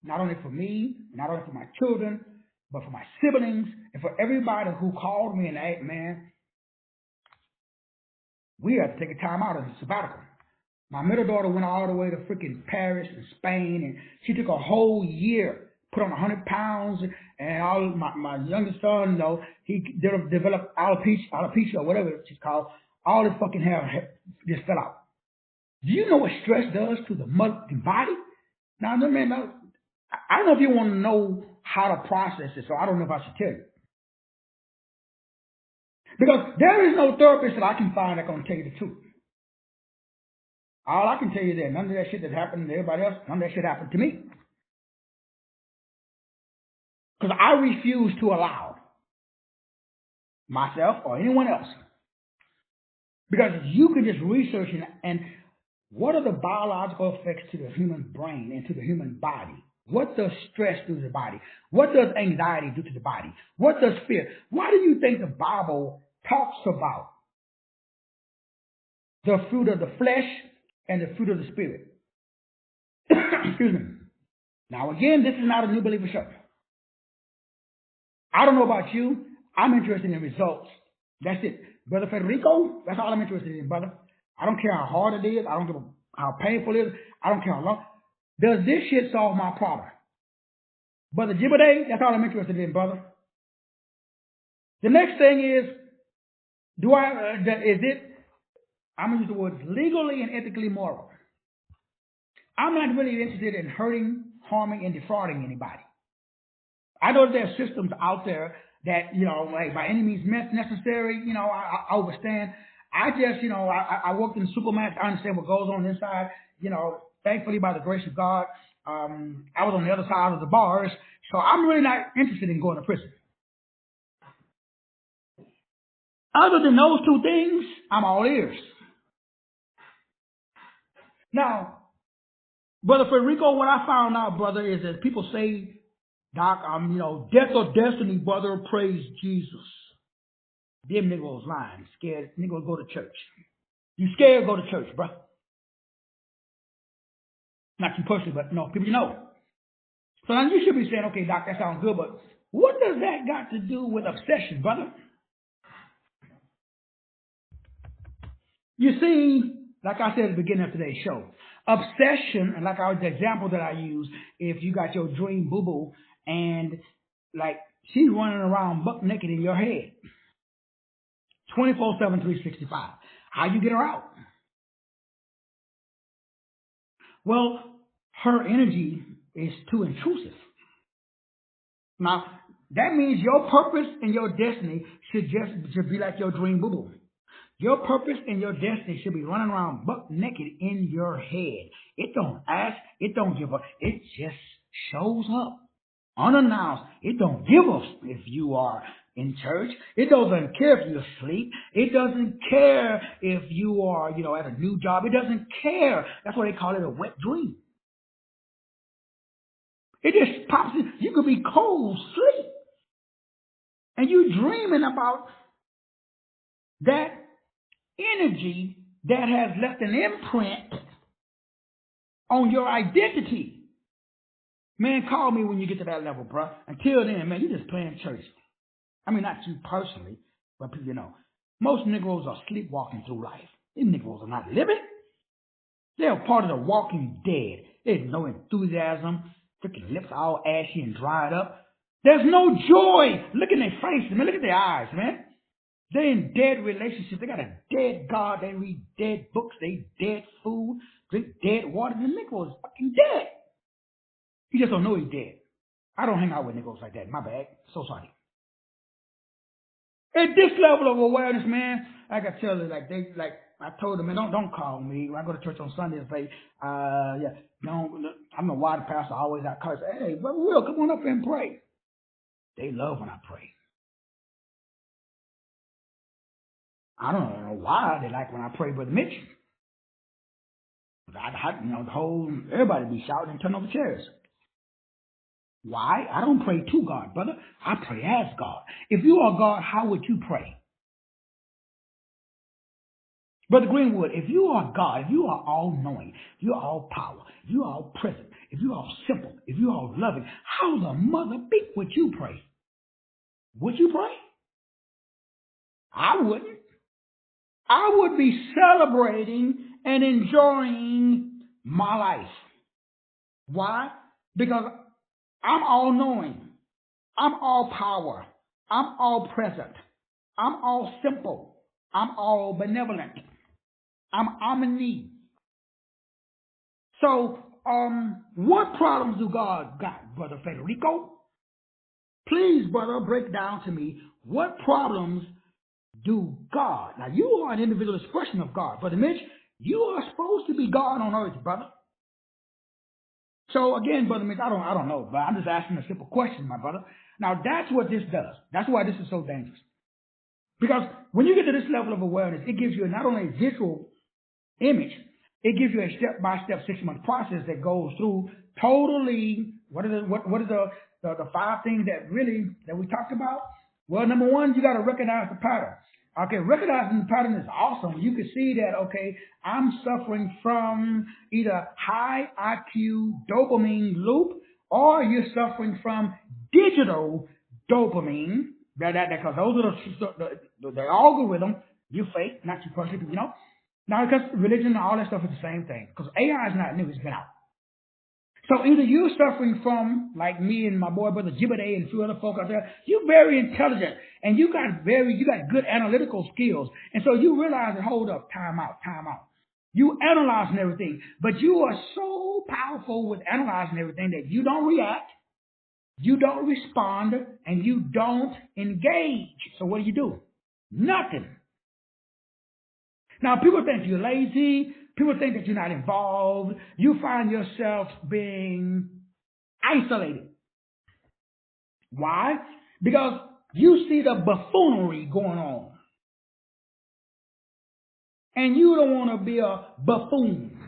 Not only for me, not only for my children, but for my siblings and for everybody who called me and asked, man, we have to take a time out of the sabbatical. My middle daughter went all the way to freaking Paris and Spain, and she took a whole year, put on 100 pounds, and all my youngest son, he developed alopecia or whatever it's called. All his fucking hair just fell out. Do you know what stress does to the body? Now, man, I don't know if you want to know how to process it, so I don't know if I should tell you. Because there is no therapist that I can find that's going to tell you the truth. All I can tell you is that none of that shit that happened to everybody else, none of that shit happened to me. Because I refuse to allow myself or anyone else. Because you can just research and what are the biological effects to the human brain and to the human body? What does stress do to the body? What does anxiety do to the body? What does fear? Why do you think the Bible talks about the fruit of the flesh and the fruit of the spirit? Excuse me. Now again, this is not a New Believer show. I don't know about you. I'm interested in results. That's it. Brother Federico, that's all I'm interested in, brother. I don't care how hard it is. I don't care how painful it is. I don't care how long. Does this shit solve my problem? Brother Jibade, that's all I'm interested in, brother. The next thing is, I'm going to use the words legally and ethically moral. I'm not really interested in hurting, harming, and defrauding anybody. I know there are systems out there that, like by any means necessary, I understand. I just, I worked in the supermarket. I understand what goes on inside. Thankfully, by the grace of God, I was on the other side of the bars. So I'm really not interested in going to prison. Other than those 2 things, I'm all ears. Now, Brother Federico, what I found out, brother, is that people say, Doc, death or destiny, brother, praise Jesus. Them niggas lying, scared. Niggas go to church. You scared, go to church, bro. Not you personally, but people you know. So now you should be saying, okay, Doc, that sounds good, but what does that got to do with obsession, brother? You see, like I said at the beginning of today's show, Obsession, and like the example that I use, if you got your dream boo-boo and like she's running around buck naked in your head, 24/7, 365. How you get her out? Well, her energy is too intrusive. Now, that means your purpose and your destiny should be like your dream boo-boo. Your purpose and your destiny should be running around buck naked in your head. It don't ask, it don't give up, it just shows up unannounced. It don't give up if you are in church. It doesn't care if you're asleep. It doesn't care if you are, at a new job. It doesn't care. That's why they call it a wet dream. It just pops in. You could be cold sleep, and you dreaming about that energy that has left an imprint on your identity. Man, call me when you get to that level, bro. Until then, man, you're just playing church. I mean, not you personally, but most Negroes are sleepwalking through life. These Negroes are not living. They're part of the walking dead. There's no enthusiasm. Freaking lips all ashy and dried up. There's no joy. Look in their faces, man. Look at their eyes, man. They're in dead relationships. They got a dead God. They read dead books. They eat dead food. Drink dead water. The Negro is fucking dead. You just don't know he's dead. I don't hang out with Negroes like that. My bad. So sorry. At this level of awareness, man, I can tell you, I told them, man, don't call me. When I go to church on Sunday and say, I'm a water pastor. I always got calls. Hey, Brother Will, come on up and pray. They love when I pray. I don't know why they like when I pray, Brother Mitch. Everybody be shouting and turn over chairs. Why? I don't pray to God, brother. I pray as God. If you are God, how would you pray? Brother Greenwood, if you are God, if you are all-knowing, if you are all-power, if you are all-present, if you are all-simple, if you are all-loving, how the mother beat would you pray? Would you pray? I wouldn't. I would be celebrating and enjoying my life. Why? Because I'm all-knowing. I'm all-power. I'm all-present. I'm all-simple. I'm all-benevolent. I'm omni. So, what problems do God got, Brother Federico? Please, brother, break down to me what problems do God. Now, you are an individual expression of God. Brother Mitch, you are supposed to be God on earth, brother. So, again, Brother Mitch, I don't know, but I'm just asking a simple question, my brother. Now, that's what this does. That's why this is so dangerous. Because when you get to this level of awareness, it gives you not only a visual image, it gives you a step-by-step 6-month process that goes through totally, what are the 5 things that we talked about? Well, number 1, you got to recognize the pattern. Okay, recognizing the pattern is awesome. You can see that, okay, I'm suffering from either high IQ dopamine loop, or you're suffering from digital dopamine. Because those are the algorithm. You fake, not you personally, Now, because religion and all that stuff is the same thing. Because AI is not new, it's been out. So either you're suffering from, like me and my boy brother Jibade and a few other folk out there, you're very intelligent and you got good analytical skills. And so you realize that, hold up, time out. You analyzing everything, but you are so powerful with analyzing everything that you don't react, you don't respond, and you don't engage. So what do? Nothing. Now, people think you're lazy. People think that you're not involved. You find yourself being isolated. Why? Because you see the buffoonery going on. And you don't want to be a buffoon.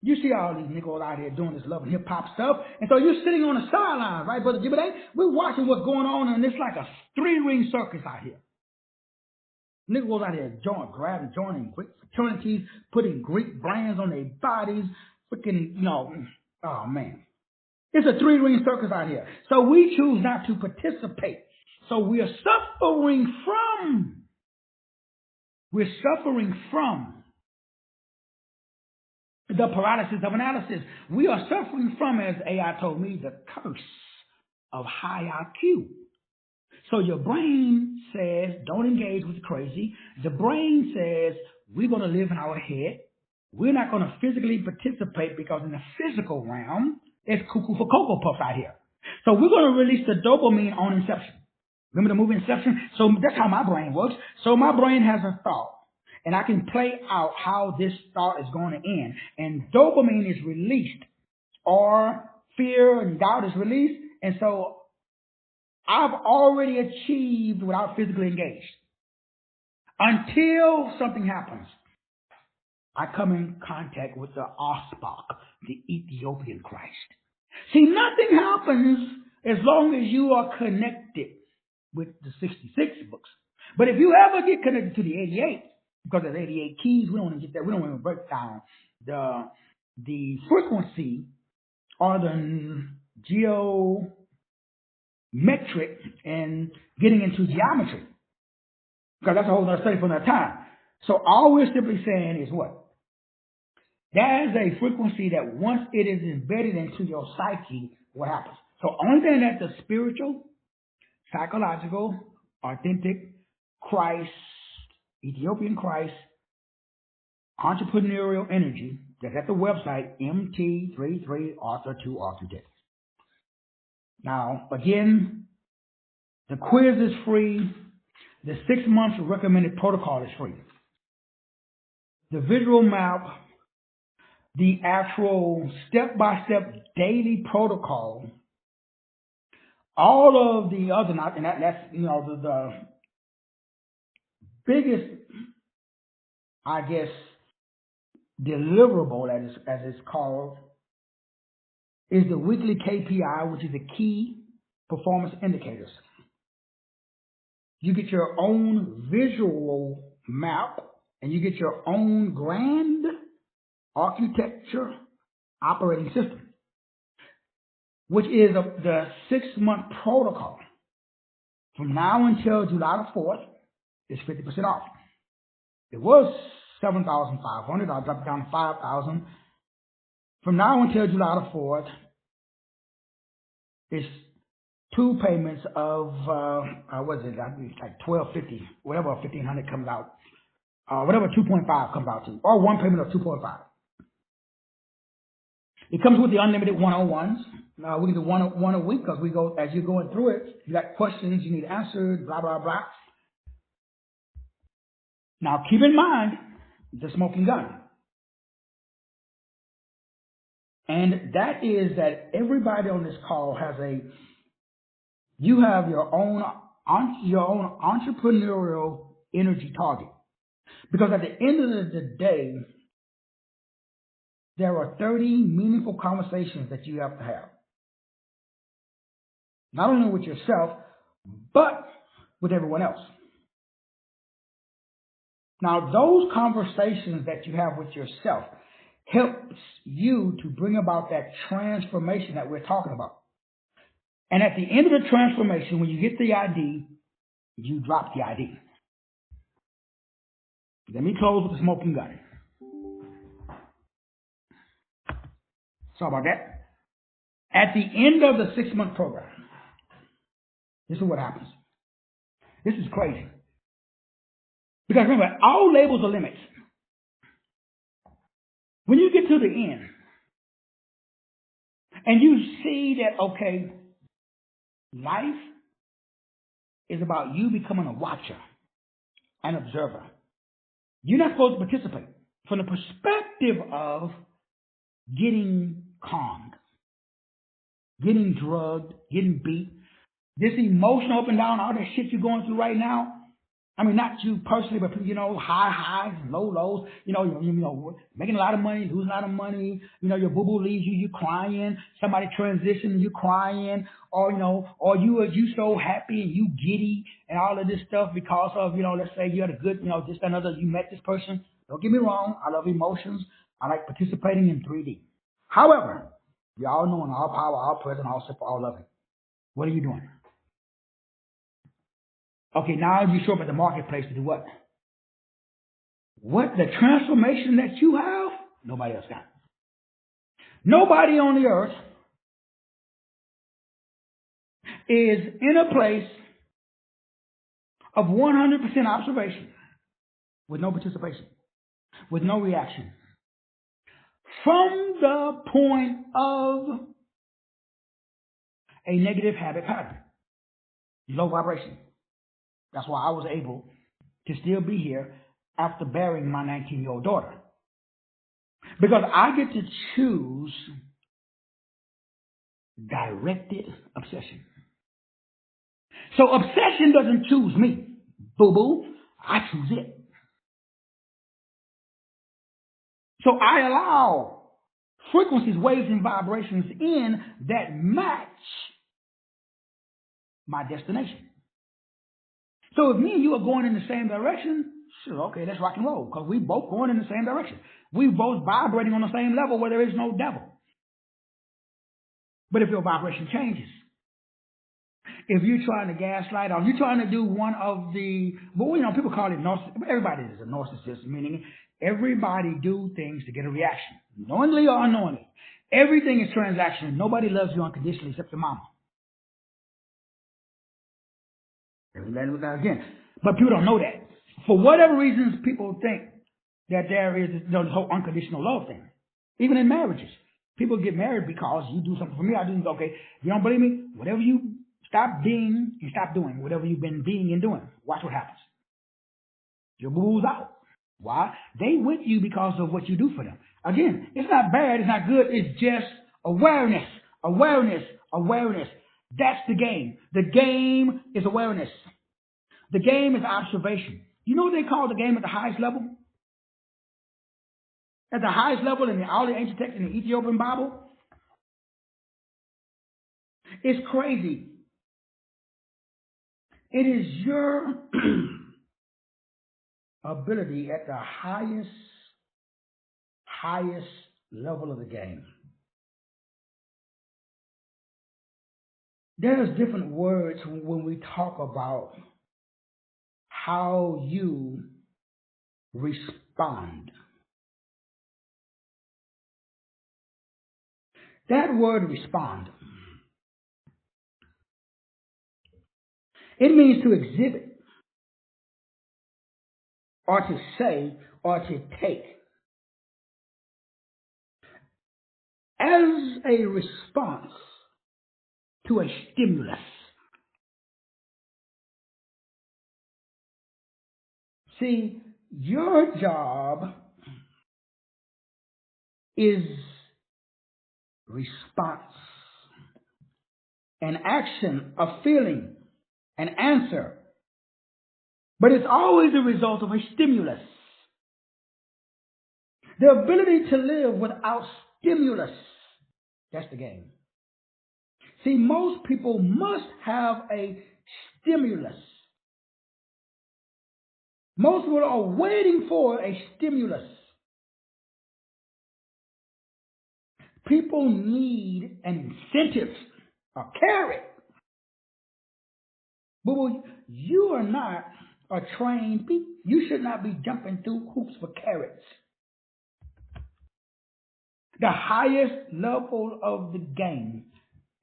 You see all these niggas out here doing this love and hip-hop stuff. And so you're sitting on the sidelines, right, Brother Jibade? We're watching what's going on, and it's like a 3-ring circus out here. Niggas out here joining Greek fraternities, putting Greek brands on their bodies, freaking, oh man. It's a 3-ring circus out here. So we choose not to participate. So we're suffering from the paralysis of analysis. We are suffering from, as AI told me, the curse of high IQ. So your brain says, don't engage with the crazy. The brain says, we're going to live in our head. We're not going to physically participate because in the physical realm, there's cuckoo for Cocoa Puffs out here. So we're going to release the dopamine on inception. Remember the movie Inception? So that's how my brain works. So my brain has a thought, and I can play out how this thought is going to end. And dopamine is released, or fear and doubt is released. And so I've already achieved without physically engaged. Until something happens, I come in contact with the S.P.A.C.E, the Ethiopian Christ. See, nothing happens as long as you are connected with the 66 books. But if you ever get connected to the 88, because there's 88 keys, we don't want to get that. We don't want to break down the frequency or the geometric and getting into geometry, because that's a whole other study for another time. So all we're simply saying is what? That is a frequency that once it is embedded into your psyche, what happens? So only thing that the spiritual, psychological, authentic Christ, Ethiopian Christ, entrepreneurial energy, that's at the website, mt3 author 2 author death. Now, again, the quiz is free. The 6 months recommended protocol is free. The visual map, the actual step-by-step daily protocol, all of the other, and that's, the biggest, I guess, deliverable, as it's called, is the weekly KPI, which is the key performance indicators. You get your own visual map, and you get your own grand architecture operating system, which is the 6-month protocol. From now until July the 4th, is 50% off. It was $7,500. I dropped it down to $5,000. From now until July the 4th, it's 2 payments of what is it? Like $1,250, whatever $1,500 comes out, whatever 2.5 comes out to, or 1 payment of 2.5. It comes with the unlimited 101s. We can do one a week, because we go, as you're going through it, you got questions you need answered, blah blah blah. Now keep in mind the smoking gun. And that is that everybody on this call you have your own entrepreneurial energy target. Because at the end of the day, there are 30 meaningful conversations that you have to have. Not only with yourself, but with everyone else. Now, those conversations that you have with yourself helps you to bring about that transformation that we're talking about. And at the end of the transformation, when you get the ID, you drop the ID. Let me close with the smoking gun. Sorry about that. At the end of the 6-month program, this is what happens. This is crazy. Because remember, all labels are limits. When you get to the end, and you see that, okay, life is about you becoming a watcher, an observer. You're not supposed to participate. From the perspective of getting conned, getting drugged, getting beat, this emotional up and down, all that shit you're going through right now. I mean, not you personally, but high highs, low lows. Making a lot of money, losing a lot of money. Your boo boo leaves you, you crying. Somebody transitions, you crying. Or you so happy and you giddy and all of this stuff because of let's say you had a good just another, you met this person. Don't get me wrong, I love emotions. I like participating in 3D. However, we all know in all power, all present, all super, all loving. What are you doing? Okay, now you show up at the marketplace to do what? What the transformation that you have, nobody else got. Nobody on the earth is in a place of 100% observation with no participation, with no reaction. From the point of a negative habit pattern, low vibration. That's why I was able to still be here after burying my 19-year-old daughter. Because I get to choose directed obsession. So obsession doesn't choose me, boo-boo. I choose it. So I allow frequencies, waves, and vibrations in that match my destination. So if me and you are going in the same direction, sure, okay, let's rock and roll, because we both going in the same direction. We both vibrating on the same level where there is no devil. But if your vibration changes, if you're trying to gaslight, or you're trying to do one of the, well, you know, people call it narcissist. Everybody is a narcissist, meaning everybody do things to get a reaction, knowingly or unknowingly. Everything is transactional. Nobody loves you unconditionally except your mama. Again, but people don't know that. For whatever reasons, people think that there is this whole unconditional love thing. Even in marriages, people get married because you do something for me, I do. Okay, you don't believe me? Whatever you stop being and stop doing, whatever you've been being and doing, watch what happens. Your boo-boo's out. Why? They with you because of what you do for them. Again, it's not bad, it's not good, it's just awareness, awareness, awareness. That's the game. The game is awareness. The game is observation. You know what they call the game at the highest level? At the highest level in all the ancient texts in the Ethiopian Bible? It's crazy. It is your ability at the highest level of the game. There's different words when we talk about how you respond. That word respond, it means to exhibit or to say or to take as a response to a stimulus. See, your job is response, an action, a feeling, an answer. But it's always a result of a stimulus. The ability to live without stimulus, that's the game. See, most people must have a stimulus. Most people are waiting for a stimulus. People need an incentive, a carrot. But you are not a trained people. You should not be jumping through hoops for carrots. The highest level of the game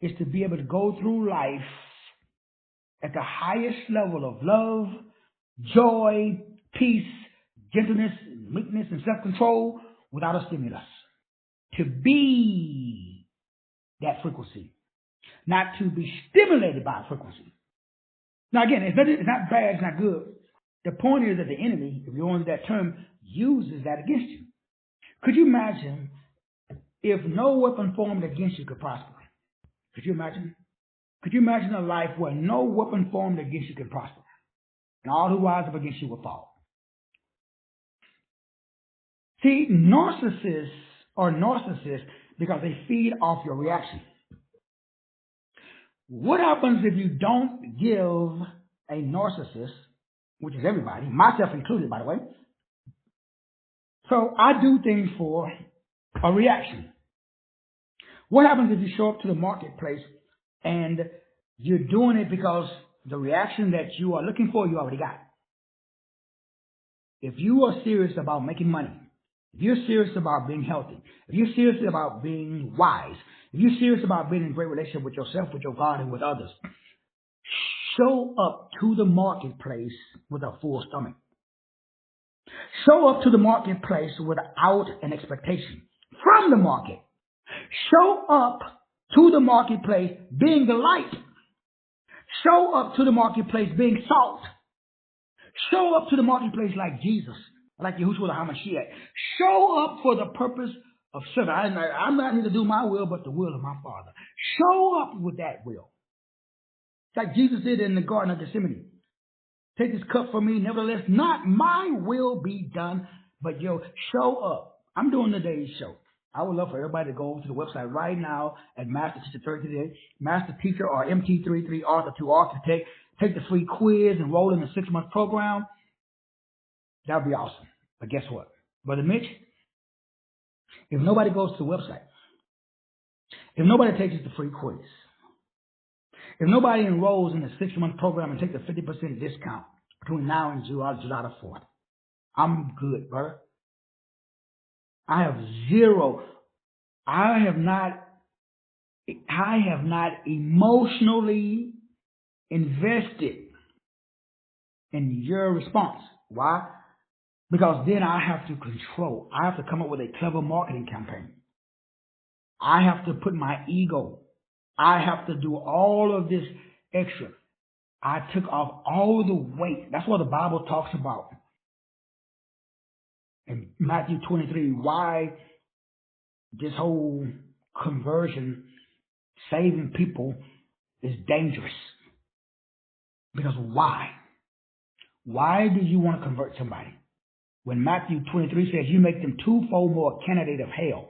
is to be able to go through life at the highest level of love, joy, peace, gentleness, meekness, and self-control without a stimulus. To be that frequency, not to be stimulated by a frequency. Now again, it's not bad, it's not good. The point is that the enemy, if you want that term, uses that against you. Could you imagine if no weapon formed against you could prosper? Could you imagine? Could you imagine a life where no weapon formed against you could prosper? And all who rise up against you will fall. See, narcissists are narcissists because they feed off your reaction. What happens if you don't give a narcissist, which is everybody, myself included, by the way? So I do things for a reaction. What happens if you show up to the marketplace and you're doing it because the reaction that you are looking for, you already got? If you are serious about making money, if you're serious about being healthy, if you're serious about being wise, if you're serious about being in a great relationship with yourself, with your God, and with others, show up to the marketplace with a full stomach. Show up to the marketplace without an expectation from the market. Show up to the marketplace being the light. Show up to the marketplace being salt. Show up to the marketplace like Jesus, like Yahushua HaMashiach. Show up for the purpose of serving. I'm not here to do my will, but the will of my Father. Show up with that will. It's like Jesus did in the Garden of Gethsemane. Take this cup from me, nevertheless, not my will be done, but show up. I'm doing today's show. I would love for everybody to go over to the website right now at Master Teacher 33, Master Teacher or MT33 Author to Author. Take the free quiz, enroll in the 6-month program. That would be awesome. But guess what? Brother Mitch, if nobody goes to the website, if nobody takes the free quiz, if nobody enrolls in the 6-month program and takes the 50% discount between now and July the 4th, I'm good, brother. I have not emotionally invested in your response. Why? Because then I have to control. I have to come up with a clever marketing campaign. I have to put my ego. I have to do all of this extra. I took off all the weight. That's what the Bible talks about. In Matthew 23, why this whole conversion, saving people, is dangerous. Because why? Why do you want to convert somebody? When Matthew 23 says you make them twofold more a candidate of hell.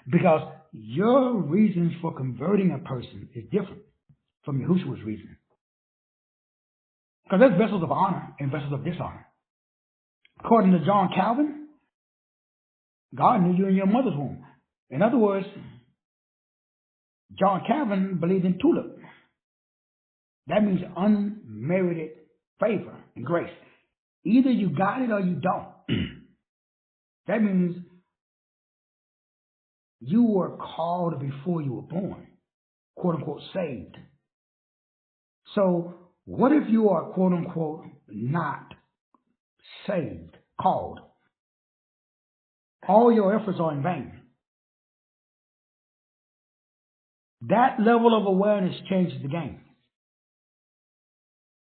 Because your reasons for converting a person is different from Yahushua's reason. Because there's vessels of honor and vessels of dishonor. According to John Calvin, God knew you in your mother's womb. In other words, John Calvin believed in tulip. That means unmerited favor and grace. Either you got it or you don't. That means you were called before you were born, quote unquote saved. So what if you are quote unquote not saved, called? All your efforts are in vain. That level of awareness changes the game.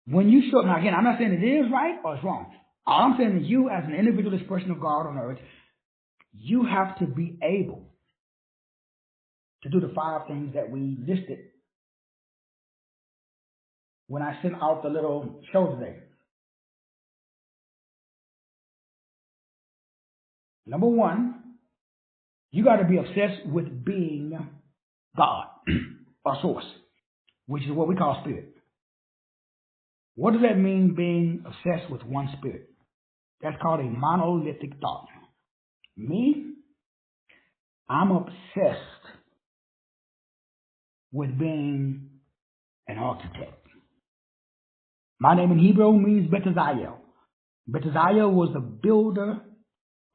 When you show up, now again, I'm not saying it is right or it's wrong. All I'm saying is you as an individual expression of God on earth, you have to be able to do the 5 things that we listed when I sent out the little show today. Number 1, you got to be obsessed with being God or source, which is what we call spirit. What does that mean, being obsessed with one spirit? That's called a monolithic thought. Me, I'm obsessed with being an architect. My name in Hebrew means Betazayel. Betazayel was the builder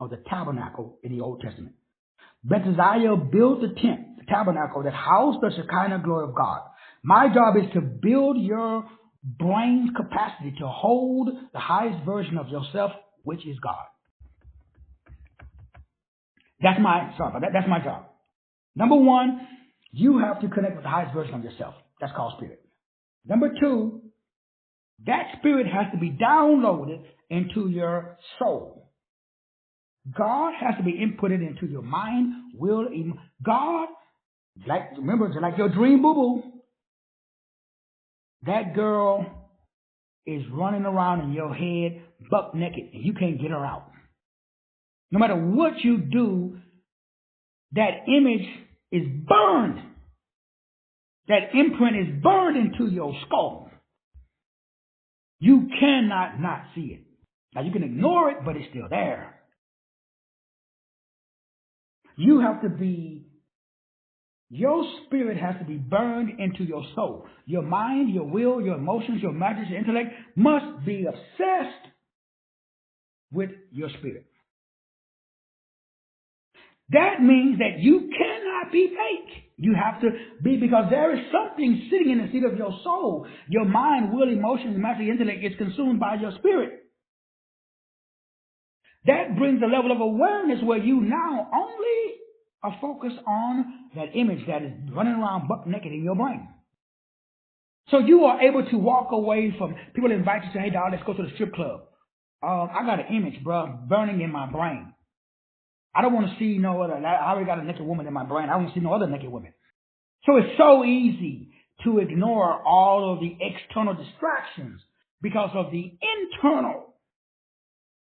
of the tabernacle in the Old Testament. Betazayel built the tent, the tabernacle that housed the Shekinah glory of God. My job is to build your brain's capacity to hold the highest version of yourself, which is God. That's my job. Number 1, you have to connect with the highest version of yourself. That's called spirit. Number 2, that spirit has to be downloaded into your soul. God has to be inputted into your mind, will, God, remember, just like your dream boo-boo, that girl is running around in your head buck naked and you can't get her out. No matter what you do, that image is burned. That imprint is burned into your skull. You cannot not see it. Now you can ignore it, but it's still there. Your spirit has to be burned into your soul. Your mind, your will, your emotions, your imagination, your intellect must be obsessed with your spirit. That means that you cannot be fake. You have to be, because there is something sitting in the seat of your soul. Your mind, will, emotions, mastery, intellect is consumed by your spirit. That brings a level of awareness where you now only are focused on that image that is running around butt naked in your brain. So you are able to walk away from, people invite you to say, hey, dog, let's go to the strip club. I got an image, bro, burning in my brain. I don't want to see no other. I already got a naked woman in my brain. I don't want to see no other naked women. So it's so easy to ignore all of the external distractions because of the internal.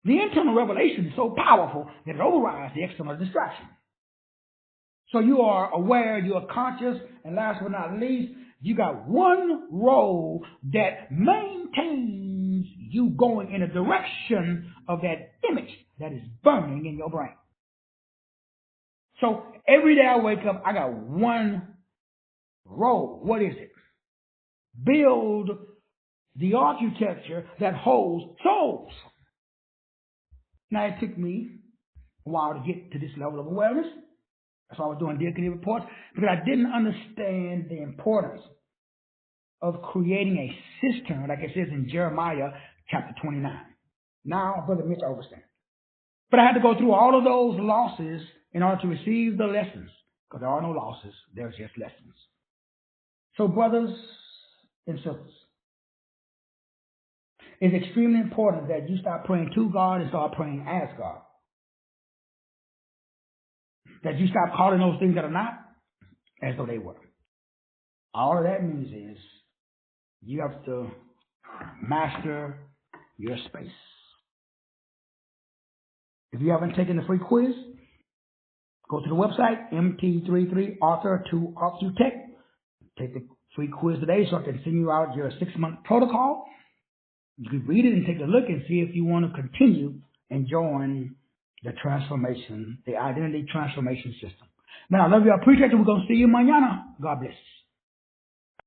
The internal revelation is so powerful that it overrides the external distraction. So you are aware, you are conscious, and last but not least, you got one role that maintains you going in a direction of that image that is burning in your brain. So every day I wake up, I got one role. What is it? Build the architecture that holds souls. Now, it took me a while to get to this level of awareness. That's why I was doing Deacon reports, because I didn't understand the importance of creating a cistern, like it says in Jeremiah chapter 29. Now, Brother Mitch understands. But I had to go through all of those losses in order to receive the lessons, because there are no losses, there's just lessons. So, brothers and sisters, it's extremely important that you stop praying to God and start praying as God. That you stop calling those things that are not as though they were. All of that means is you have to master your space. If you haven't taken the free quiz, go to the website, MT33 Author to Architect. Take the free quiz today so I can send you out your 6-month protocol. You can read it and take a look and see if you want to continue enjoying the transformation, the identity transformation system. Now, I love you. I appreciate you. We're going to see you mañana. God bless.